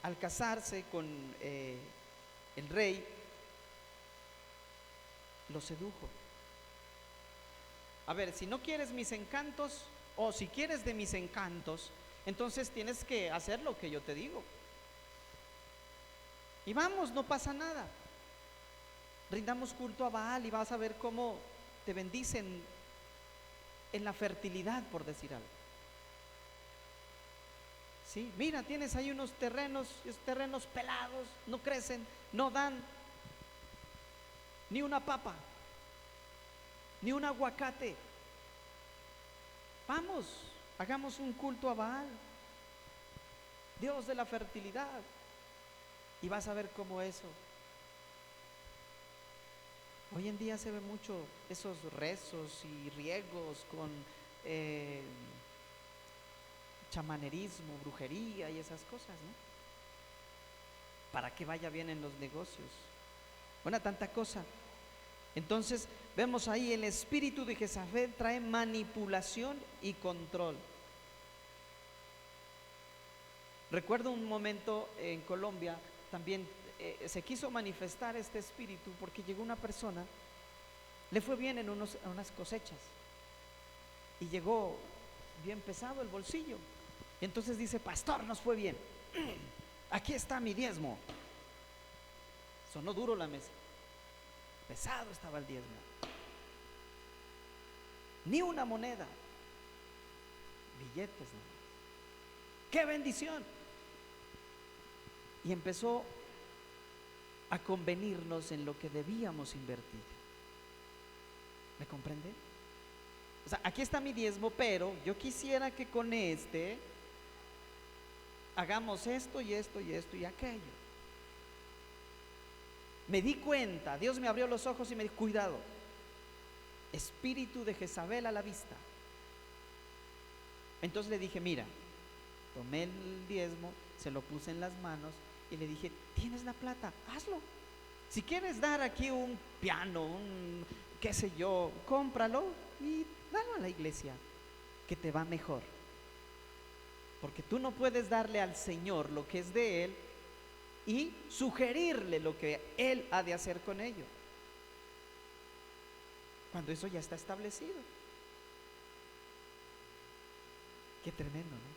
al casarse con el rey, lo sedujo. A ver, si no quieres mis encantos, o si quieres de mis encantos, entonces tienes que hacer lo que yo te digo. Y vamos, no pasa nada. Rindamos culto a Baal y vas a ver cómo te bendicen en la fertilidad, por decir algo. Sí, mira, tienes ahí unos terrenos pelados, no crecen, no dan ni una papa, ni un aguacate. Vamos, hagamos un culto a Baal, Dios de la fertilidad, y vas a ver cómo eso. Hoy en día se ve mucho esos rezos y riegos con chamanerismo, brujería y esas cosas, ¿no? Para que vaya bien en los negocios. Bueno, tanta cosa. Entonces vemos ahí, el espíritu de Jezabel trae manipulación y control. Recuerdo un momento en Colombia, también se quiso manifestar este espíritu porque llegó una persona, le fue bien en unas cosechas y llegó bien pesado el bolsillo. Y entonces dice, pastor, nos fue bien, aquí está mi diezmo. Sonó duro la mesa, pesado estaba el diezmo, ni una moneda, billetes nomás. ¡Qué bendición! Y empezó a convenirnos en lo que debíamos invertir. ¿Me comprende? O sea, aquí está mi diezmo, pero yo quisiera que con hagamos esto y esto y esto y aquello. Me di cuenta, Dios me abrió los ojos y me dijo, cuidado, espíritu de Jezabel a la vista. Entonces le dije, mira, tomé el diezmo, se lo puse en las manos y le dije, tienes la plata, hazlo. Si quieres dar aquí un piano, un qué sé yo, cómpralo y dalo a la iglesia, que te va mejor. Porque tú no puedes darle al Señor lo que es de Él y sugerirle lo que Él ha de hacer con ello, cuando eso ya está establecido. Qué tremendo, ¿no?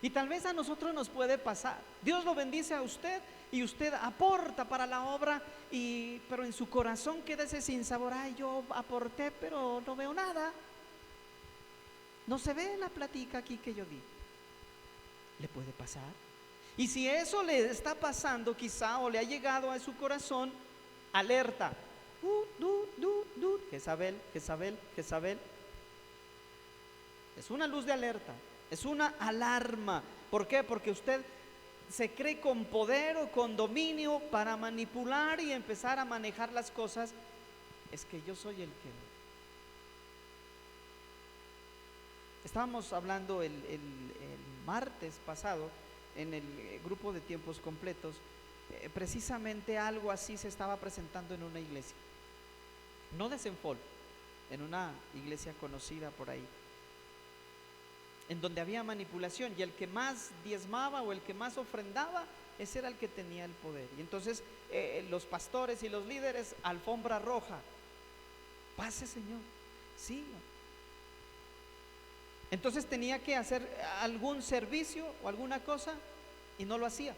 Y tal vez a nosotros nos puede pasar. Dios lo bendice a usted y usted aporta para la obra, pero en su corazón queda ese sinsabor. Ay, yo aporté, pero no veo nada. No se ve la platica aquí que yo di. ¿Le puede pasar? Y si eso le está pasando quizá, o le ha llegado a su corazón, alerta. Jezabel, Jezabel, Jezabel. Es una luz de alerta, es una alarma. ¿Por qué? Porque usted se cree con poder o con dominio para manipular y empezar a manejar las cosas. Es que yo soy el que... Estábamos hablando el martes pasado en el grupo de tiempos completos, precisamente algo así se estaba presentando en una iglesia, no de Senfol, en una iglesia conocida por ahí, en donde había manipulación, y el que más diezmaba o el que más ofrendaba, ese era el que tenía el poder. Y entonces los pastores y los líderes, alfombra roja, pase Señor, sí. Entonces tenía que hacer algún servicio o alguna cosa y no lo hacía.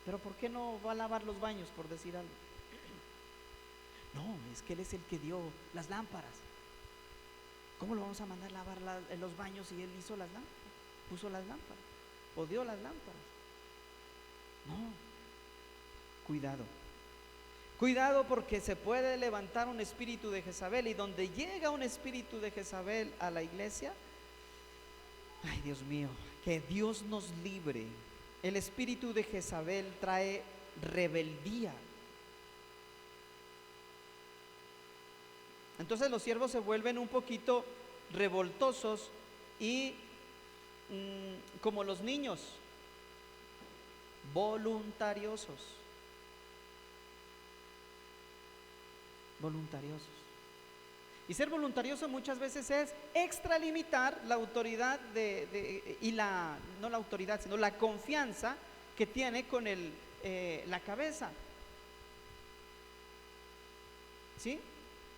Pero ¿por qué no va a lavar los baños, por decir algo? No, es que Él es el que dio las lámparas. ¿Cómo lo vamos a mandar a lavar los baños si Él hizo las lámparas? Puso las lámparas o dio las lámparas. No, cuidado. Cuidado, porque se puede levantar un espíritu de Jezabel, y donde llega un espíritu de Jezabel a la iglesia, ay Dios mío, que Dios nos libre. El espíritu de Jezabel trae rebeldía. Entonces los siervos se vuelven un poquito revoltosos y como los niños, voluntariosos. Y ser voluntarioso muchas veces es extralimitar la autoridad no la autoridad, sino la confianza que tiene con la cabeza. ¿Sí?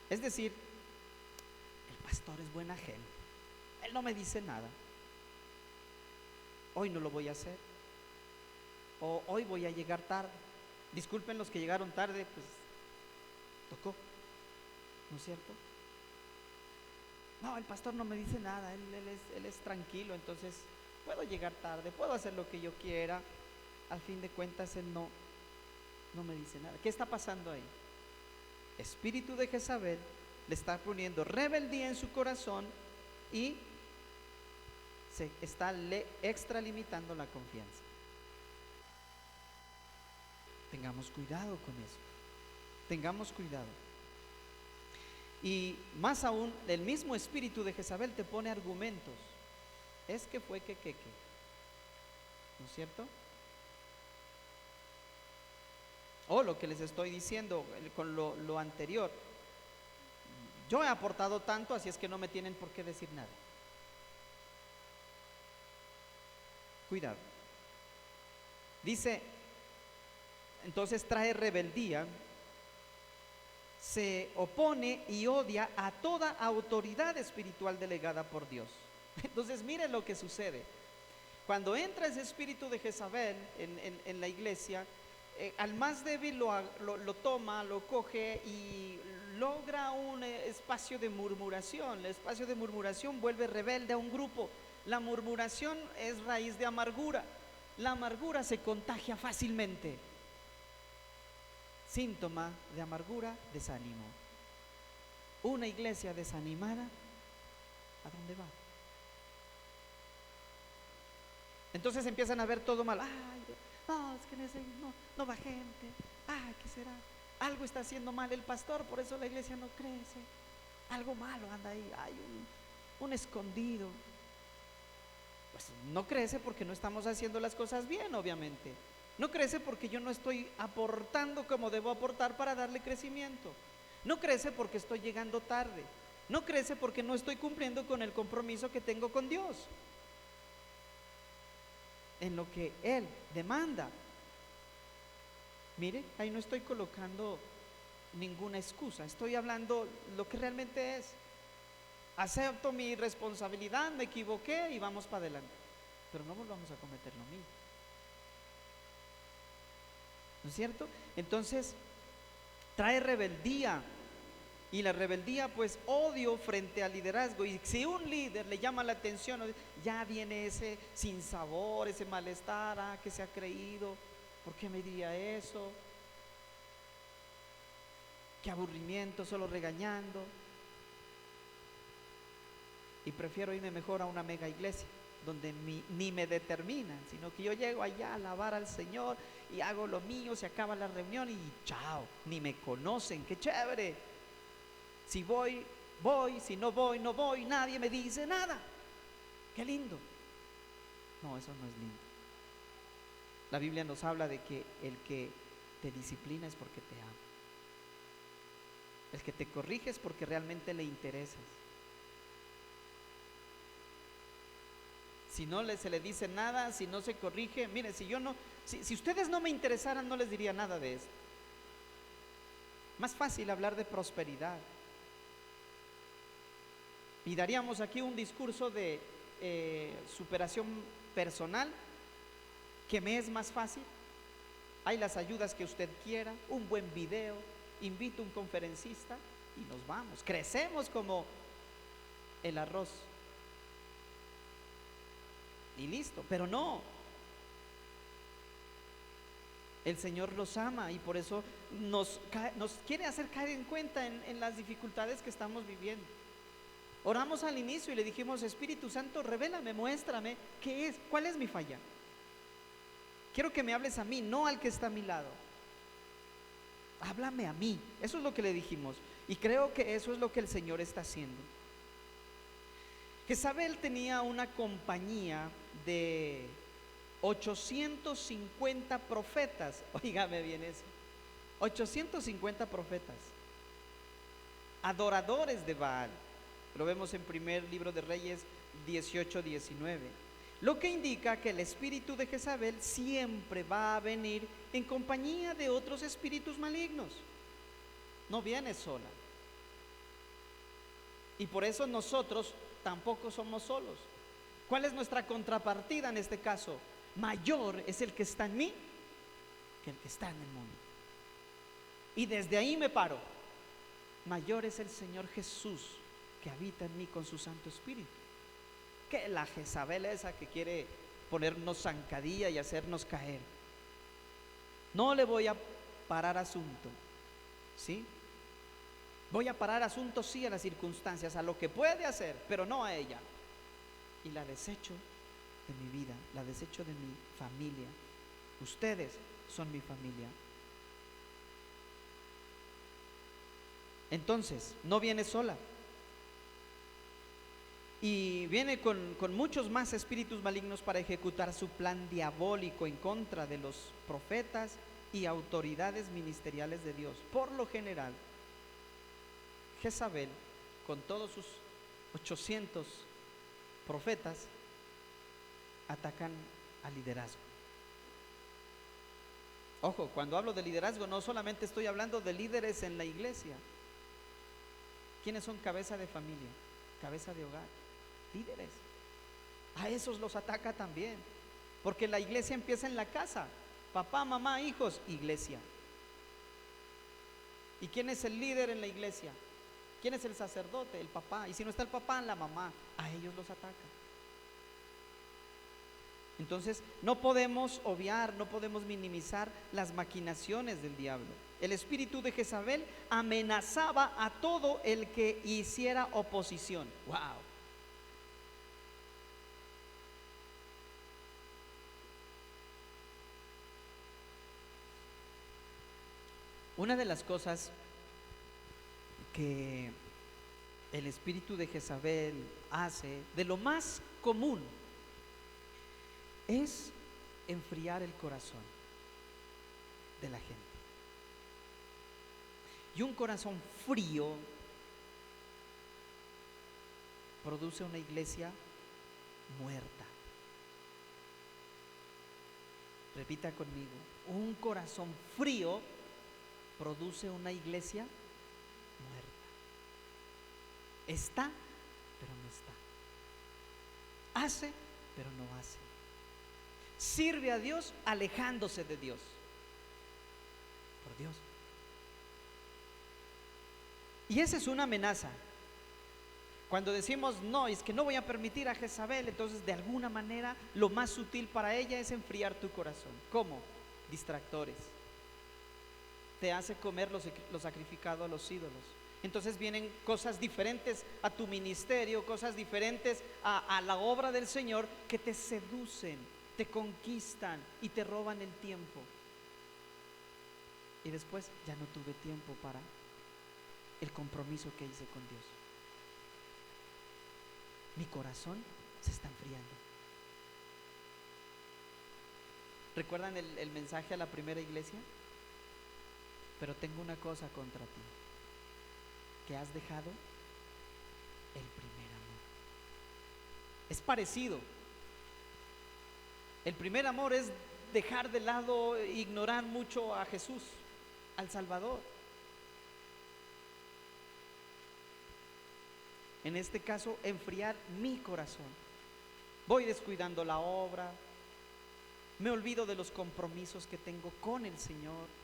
Es decir, el pastor es buena gente, él no me dice nada, hoy no lo voy a hacer, o hoy voy a llegar tarde. Disculpen los que llegaron tarde, pues tocó, ¿no es cierto? No, el pastor no me dice nada, él es tranquilo, entonces puedo llegar tarde, puedo hacer lo que yo quiera. Al fin de cuentas él no me dice nada. ¿Qué está pasando ahí? Espíritu de Jezabel le está poniendo rebeldía en su corazón y se está extralimitando la confianza. Tengamos cuidado con eso. Tengamos cuidado. Y más aún, el mismo espíritu de Jezabel te pone argumentos. Es que fue que, ¿no es cierto? O lo que les estoy diciendo con lo anterior. Yo he aportado tanto, así es que no me tienen por qué decir nada. Cuidado. Dice, entonces trae rebeldía, se opone y odia a toda autoridad espiritual delegada por Dios. Entonces miren lo que sucede. Cuando entra ese espíritu de Jezabel en la iglesia, al más débil lo toma, lo coge y logra un espacio de murmuración. El espacio de murmuración vuelve rebelde a un grupo. La murmuración es raíz de amargura. La amargura se contagia fácilmente. Síntoma de amargura, desánimo. Una iglesia desanimada, ¿a dónde va? Entonces empiezan a ver todo mal. Ay, no, es que no va gente. Ay, ¿qué será? Algo está haciendo mal el pastor, por eso la iglesia no crece. Algo malo anda ahí, hay un escondido. Pues no crece porque no estamos haciendo las cosas bien, obviamente. No crece porque yo no estoy aportando como debo aportar para darle crecimiento. No crece porque estoy llegando tarde. No crece porque no estoy cumpliendo con el compromiso que tengo con Dios en lo que Él demanda. Mire, ahí no estoy colocando ninguna excusa, estoy hablando lo que realmente es. Acepto mi responsabilidad, me equivoqué y vamos para adelante, pero no volvamos a cometer lo mismo, ¿no es cierto? Entonces trae rebeldía, y la rebeldía pues odio frente al liderazgo. Y si un líder le llama la atención, ya viene ese sinsabor, ese malestar, que se ha creído, ¿por qué me diría eso? Qué aburrimiento, solo regañando. Y prefiero irme mejor a una mega iglesia donde ni me determinan, sino que yo llego allá a alabar al Señor y hago lo mío, se acaba la reunión y chao, ni me conocen, qué chévere. Si voy, voy, si no voy, no voy, nadie me dice nada. Qué lindo. No, eso no es lindo. La Biblia nos habla de que el que te disciplina es porque te ama. El que te corrige es porque realmente le interesas. Si no se le dice nada, si no se corrige, mire, si ustedes no me interesaran, no les diría nada de esto. Más fácil hablar de prosperidad. Y daríamos aquí un discurso de superación personal, que me es más fácil. Hay las ayudas que usted quiera, un buen video, invito a un conferencista y nos vamos. Crecemos como el arroz y listo, pero no. El Señor los ama y por eso nos quiere hacer caer en cuenta en las dificultades que estamos viviendo. Oramos al inicio y le dijimos: Espíritu Santo, revélame, muéstrame cuál es mi falla. Quiero que me hables a mí, no al que está a mi lado. Háblame a mí. Eso es lo que le dijimos, y creo que eso es lo que el Señor está haciendo. Jezabel tenía una compañía de 850 profetas. Óigame bien eso, 850 profetas, adoradores de Baal. Lo vemos en primer libro de Reyes 18-19. Lo que indica que el espíritu de Jezabel siempre va a venir en compañía de otros espíritus malignos. No viene sola. Y por eso nosotros tampoco somos solos. ¿Cuál es nuestra contrapartida en este caso? Mayor es el que está en mí que el que está en el mundo. Y desde ahí me paro. Mayor es el Señor Jesús que habita en mí con su Santo Espíritu, que la Jezabel esa que quiere ponernos zancadilla y hacernos caer. No le voy a parar asunto, ¿sí? Voy a parar asunto, sí, a las circunstancias, a lo que puede hacer, pero no a ella. Y la desecho de mi vida, la desecho de mi familia. Ustedes son mi familia. Entonces, no viene sola. Y viene con muchos más espíritus malignos para ejecutar su plan diabólico en contra de los profetas y autoridades ministeriales de Dios. Por lo general, Jezabel, con todos sus 800 profetas, atacan al liderazgo. Ojo, cuando hablo de liderazgo, no solamente estoy hablando de líderes en la iglesia. ¿Quiénes son cabeza de familia, cabeza de hogar? Líderes. A esos los ataca también, porque la iglesia empieza en la casa. Papá, mamá, hijos, iglesia. ¿Y quién es el líder en la iglesia? ¿Quién es el sacerdote? El papá. Y si no está el papá, la mamá. A ellos los ataca. Entonces no podemos obviar, no podemos minimizar las maquinaciones del diablo. El espíritu de Jezabel amenazaba a todo el que hiciera oposición. ¡Wow! Una de las cosas que el espíritu de Jezabel hace, de lo más común, es enfriar el corazón de la gente. Y un corazón frío produce una iglesia muerta. Repita conmigo: un corazón frío produce una iglesia muerta. Está, pero no está. Hace, pero no hace. Sirve a Dios alejándose de Dios. Por Dios. Y esa es una amenaza. Cuando decimos no, es que no voy a permitir a Jezabel, entonces de alguna manera lo más sutil para ella es enfriar tu corazón. ¿Cómo? Distractores. Te hace comer lo sacrificado a los ídolos. Entonces vienen cosas diferentes a tu ministerio, cosas diferentes a la obra del Señor, que te seducen, te conquistan y te roban el tiempo. Y después ya no tuve tiempo para el compromiso que hice con Dios. Mi corazón se está enfriando. ¿Recuerdan el mensaje a la primera iglesia? Pero tengo una cosa contra ti, que has dejado el primer amor. Es parecido. El primer amor es dejar de lado, ignorar mucho a Jesús, al Salvador. En este caso, enfriar mi corazón. Voy descuidando la obra, me olvido de los compromisos que tengo con el Señor.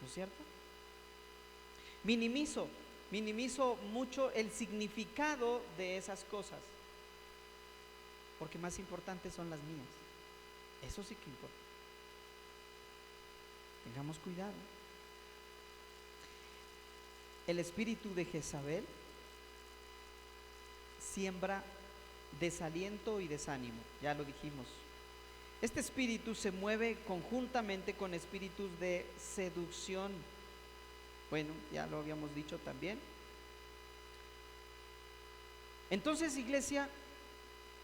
¿No es cierto? Minimizo mucho el significado de esas cosas, porque más importantes son las mías. Eso sí que importa. Tengamos cuidado. El espíritu de Jezabel siembra desaliento y desánimo, ya lo dijimos. Este espíritu se mueve conjuntamente con espíritus de seducción. Bueno, ya lo habíamos dicho también. Entonces, iglesia,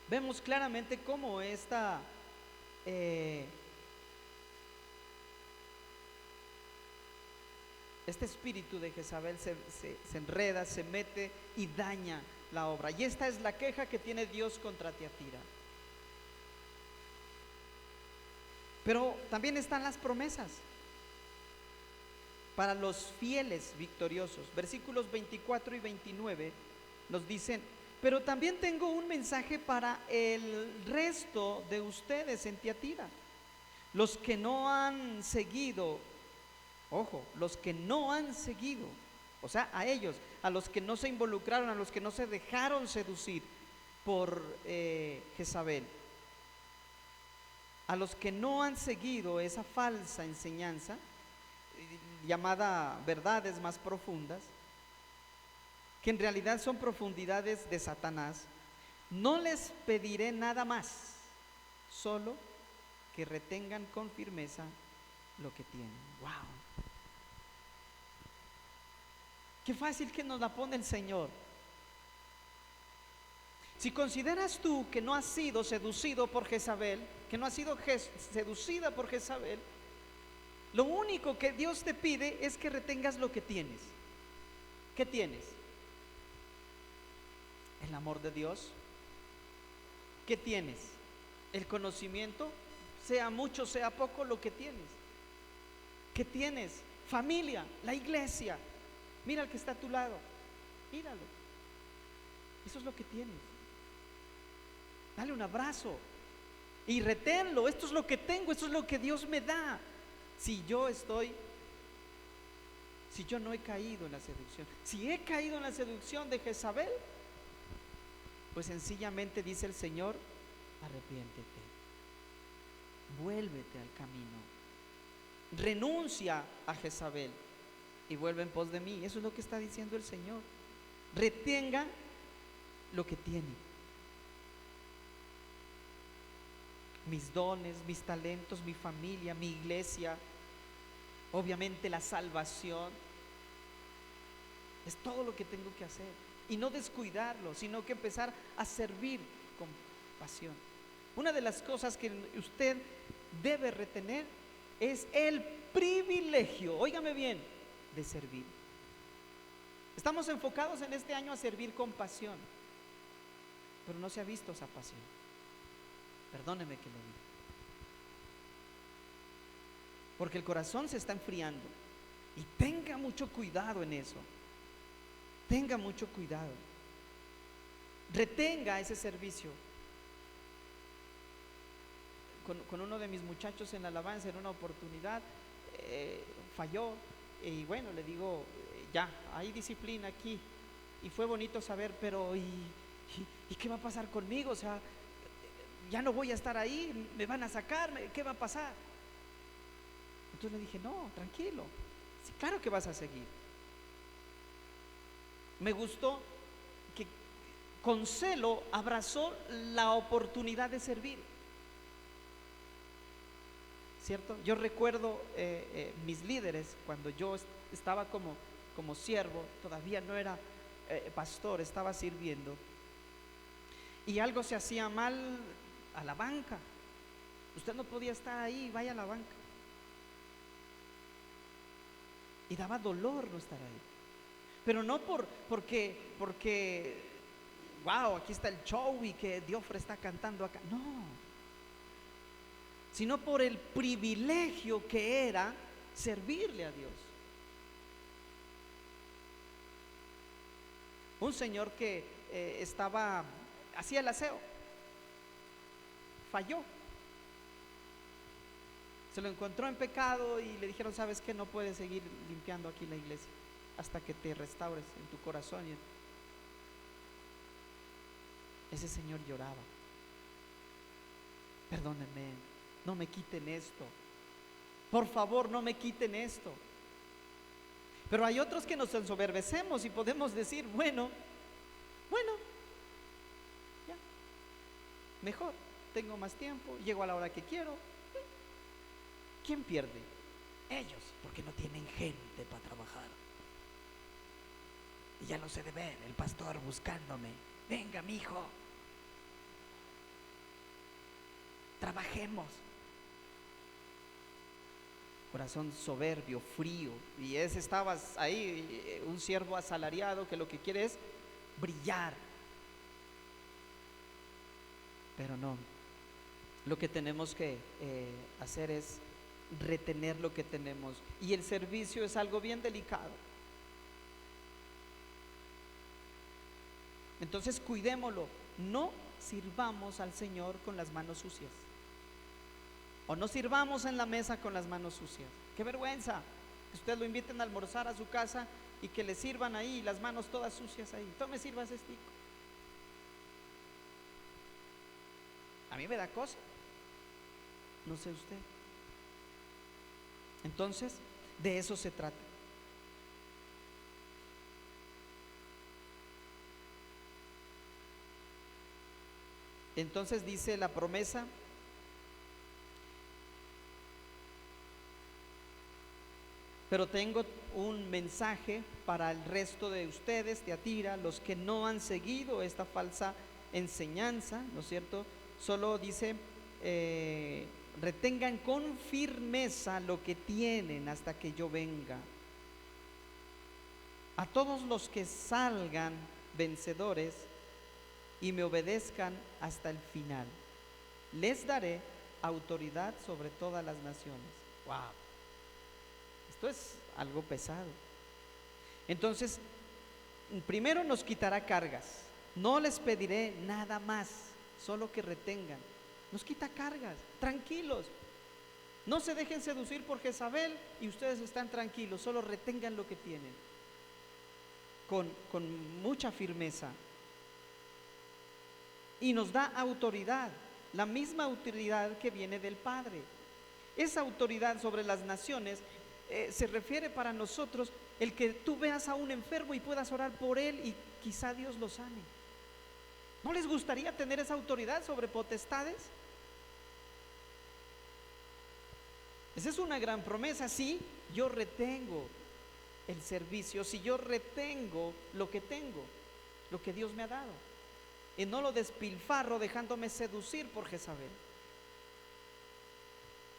vemos claramente cómo este espíritu de Jezabel se enreda, se mete y daña la obra. Y esta es la queja que tiene Dios contra Tiatira. Pero también están las promesas para los fieles victoriosos. Versículos 24 y 29 nos dicen: pero también tengo un mensaje para el resto de ustedes en Tiatira, los que no han seguido. Ojo, los que no han seguido, o sea, a ellos, a los que no se involucraron, a los que no se dejaron seducir por Jezabel, a los que no han seguido esa falsa enseñanza llamada verdades más profundas, que en realidad son profundidades de Satanás, no les pediré nada más, solo que retengan con firmeza lo que tienen. Wow. Qué fácil que nos la pone el Señor. Si consideras tú que no has sido seducido por Jezabel, que no has sido seducida por Jezabel, lo único que Dios te pide es que retengas lo que tienes. ¿Qué tienes? El amor de Dios. ¿Qué tienes? El conocimiento, sea mucho, sea poco, lo que tienes. ¿Qué tienes? Familia, la iglesia. Mira al que está a tu lado, míralo. Eso es lo que tienes. Dale un abrazo y reténlo. Esto es lo que tengo, esto es lo que Dios me da. Si yo no he caído en la seducción, si he caído en la seducción de Jezabel, pues sencillamente dice el Señor: arrepiéntete, vuélvete al camino, renuncia a Jezabel y vuelve en pos de mí. Eso es lo que está diciendo el Señor. Retenga lo que tiene. Mis dones, mis talentos, mi familia, mi iglesia, Obviamente la salvación es todo lo que tengo que hacer. Y no descuidarlo, sino que empezar a servir con pasión. Una de las cosas que usted debe retener es el privilegio, óigame bien, de servir. Estamos enfocados en este año a servir con pasión, pero no se ha visto esa pasión. Perdóneme que lo diga, porque el corazón se está enfriando. Y tenga mucho cuidado en eso. Tenga mucho cuidado. Retenga ese servicio. Con uno de mis muchachos en la alabanza, en una oportunidad, falló. Y bueno, le digo, ya, hay disciplina aquí. Y fue bonito saber, pero ¿y qué va a pasar conmigo? O sea, ya no voy a estar ahí, me van a sacar, ¿qué va a pasar? Entonces le dije, no, tranquilo, sí, claro que vas a seguir. Me gustó que con celo abrazó la oportunidad de servir, ¿cierto? Yo recuerdo mis líderes cuando yo estaba como siervo, todavía no era pastor, estaba sirviendo, y algo se hacía mal a la banca. Usted no podía estar ahí, vaya a la banca. Y daba dolor no estar ahí. Pero no porque wow, aquí está el show y que Diofre está cantando acá. No, sino por el privilegio que era servirle a Dios. Un señor que hacía el aseo, falló. Se lo encontró en pecado y le dijeron, ¿sabes qué? No puedes seguir limpiando aquí la iglesia hasta que te restaures en tu corazón. Ese señor lloraba. Perdónenme, no me quiten esto. Por favor, no me quiten esto. Pero hay otros que nos ensoberbecemos y podemos decir, bueno, ya, mejor, tengo más tiempo, llego a la hora que quiero. ¿Quién pierde? Ellos, porque no tienen gente para trabajar. Y ya lo sé de ver, el pastor buscándome. Venga, mijo, trabajemos. Corazón soberbio, frío. Y ese estaba ahí, un siervo asalariado que lo que quiere es brillar. Pero no, lo que tenemos que hacer es retener lo que tenemos. Y el servicio es algo bien delicado. Entonces cuidémoslo. No sirvamos al Señor con las manos sucias. O no sirvamos en la mesa con las manos sucias. Qué vergüenza que usted lo inviten a almorzar a su casa y que le sirvan ahí las manos todas sucias ahí. Tome, sirva ese estico. A mí me da cosa. No sé usted. Entonces, de eso se trata. Entonces dice la promesa: pero tengo un mensaje para el resto de ustedes, Tiatira, los que no han seguido esta falsa enseñanza, ¿no es cierto? Solo dice, retengan con firmeza lo que tienen hasta que yo venga. A todos los que salgan vencedores y me obedezcan hasta el final, les daré autoridad sobre todas las naciones. Wow, esto es algo pesado. Entonces, primero nos quitará cargas. No les pediré nada más, solo que retengan. Nos quita cargas, tranquilos. No se dejen seducir por Jezabel y ustedes están tranquilos, solo retengan lo que tienen con mucha firmeza. Y nos da autoridad, la misma autoridad que viene del Padre. Esa autoridad sobre las naciones se refiere para nosotros el que tú veas a un enfermo y puedas orar por él y quizá Dios lo sane. ¿No les gustaría tener esa autoridad sobre potestades? Esa es una gran promesa. Si yo retengo el servicio, si yo retengo lo que tengo, lo que Dios me ha dado, y no lo despilfarro dejándome seducir por Jezabel.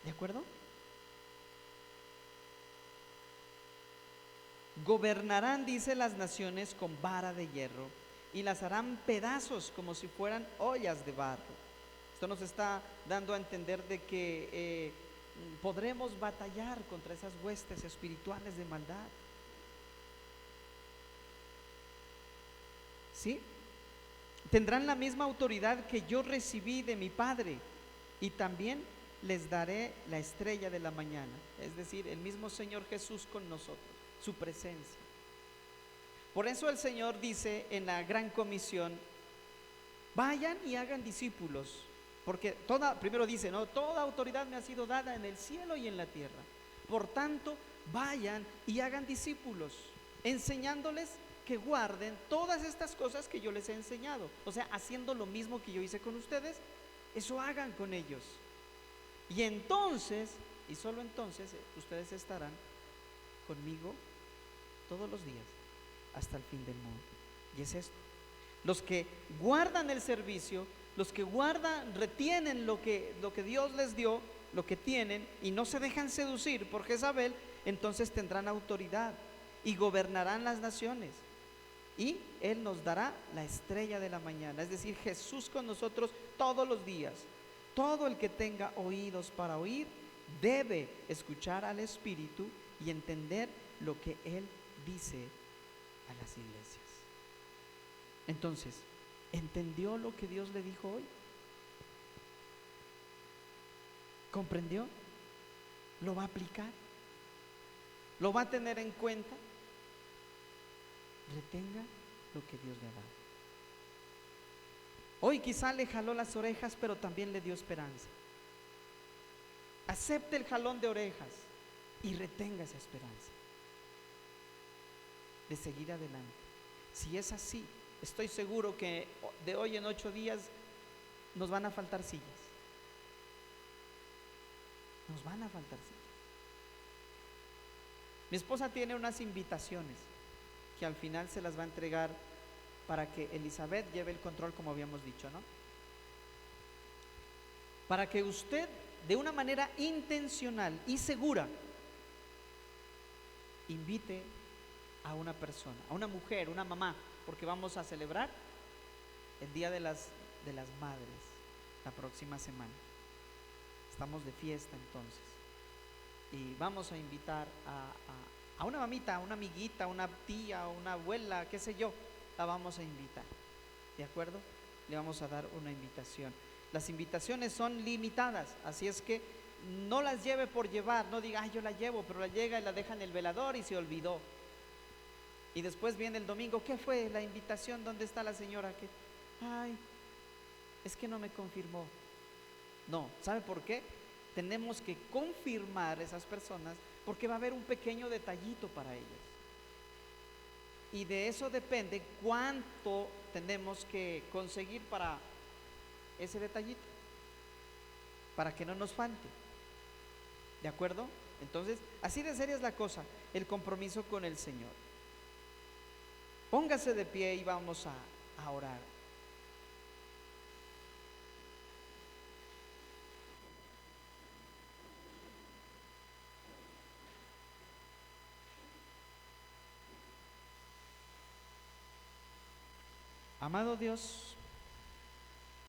¿De acuerdo? Gobernarán, dice, las naciones con vara de hierro y las harán pedazos como si fueran ollas de barro. Esto nos está dando a entender de que podremos batallar contra esas huestes espirituales de maldad. ¿Sí? Tendrán la misma autoridad que yo recibí de mi Padre, y también les daré la estrella de la mañana. Es decir, el mismo Señor Jesús con nosotros, su presencia. Por eso el Señor dice en la gran comisión: vayan y hagan discípulos, porque primero dice, ¿no?, toda autoridad me ha sido dada en el cielo y en la tierra. Por tanto, vayan y hagan discípulos, enseñándoles que guarden todas estas cosas que yo les he enseñado. O sea, haciendo lo mismo que yo hice con ustedes, eso hagan con ellos. Y entonces, y solo entonces, ustedes estarán conmigo todos los días hasta el fin del mundo. Y es esto: los que guardan el servicio, los que guardan, retienen lo que Dios les dio, lo que tienen, y no se dejan seducir por Jezabel, entonces tendrán autoridad y gobernarán las naciones. Y Él nos dará la estrella de la mañana, es decir, Jesús con nosotros todos los días. Todo el que tenga oídos para oír debe escuchar al Espíritu y entender lo que Él dice a las iglesias. Entonces, ¿entendió lo que Dios le dijo hoy? ¿Comprendió? ¿Lo va a aplicar? ¿Lo va a tener en cuenta? Retenga lo que Dios le ha dado. Hoy quizá le jaló las orejas, pero también le dio esperanza. Acepte el jalón de orejas y retenga esa esperanza de seguir adelante. Si es así, estoy seguro que de hoy en 8 días nos van a faltar sillas. Nos van a faltar sillas. Mi esposa tiene unas invitaciones que al final se las va a entregar para que Elizabeth lleve el control, como habíamos dicho, ¿no? Para que usted, de una manera intencional y segura, invite a una persona, a una mujer, una mamá, porque vamos a celebrar el Día de las Madres la próxima semana. Estamos de fiesta entonces, y vamos a invitar a una mamita, a una amiguita, a una tía, a una abuela, qué sé yo, la vamos a invitar, ¿de acuerdo? Le vamos a dar una invitación. Las invitaciones son limitadas, así es que no las lleve por llevar, no diga, yo la llevo, pero la llega y la deja en el velador y se olvidó. Y después viene el domingo, ¿qué fue la invitación? ¿Dónde está la señora? Ay, es que no me confirmó. No, ¿sabe por qué? Tenemos que confirmar esas personas, porque va a haber un pequeño detallito para ellas. Y de eso depende cuánto tenemos que conseguir para ese detallito, para que no nos falte. ¿De acuerdo? Entonces, así de seria es la cosa, el compromiso con el Señor. Póngase de pie y vamos a orar. Amado Dios,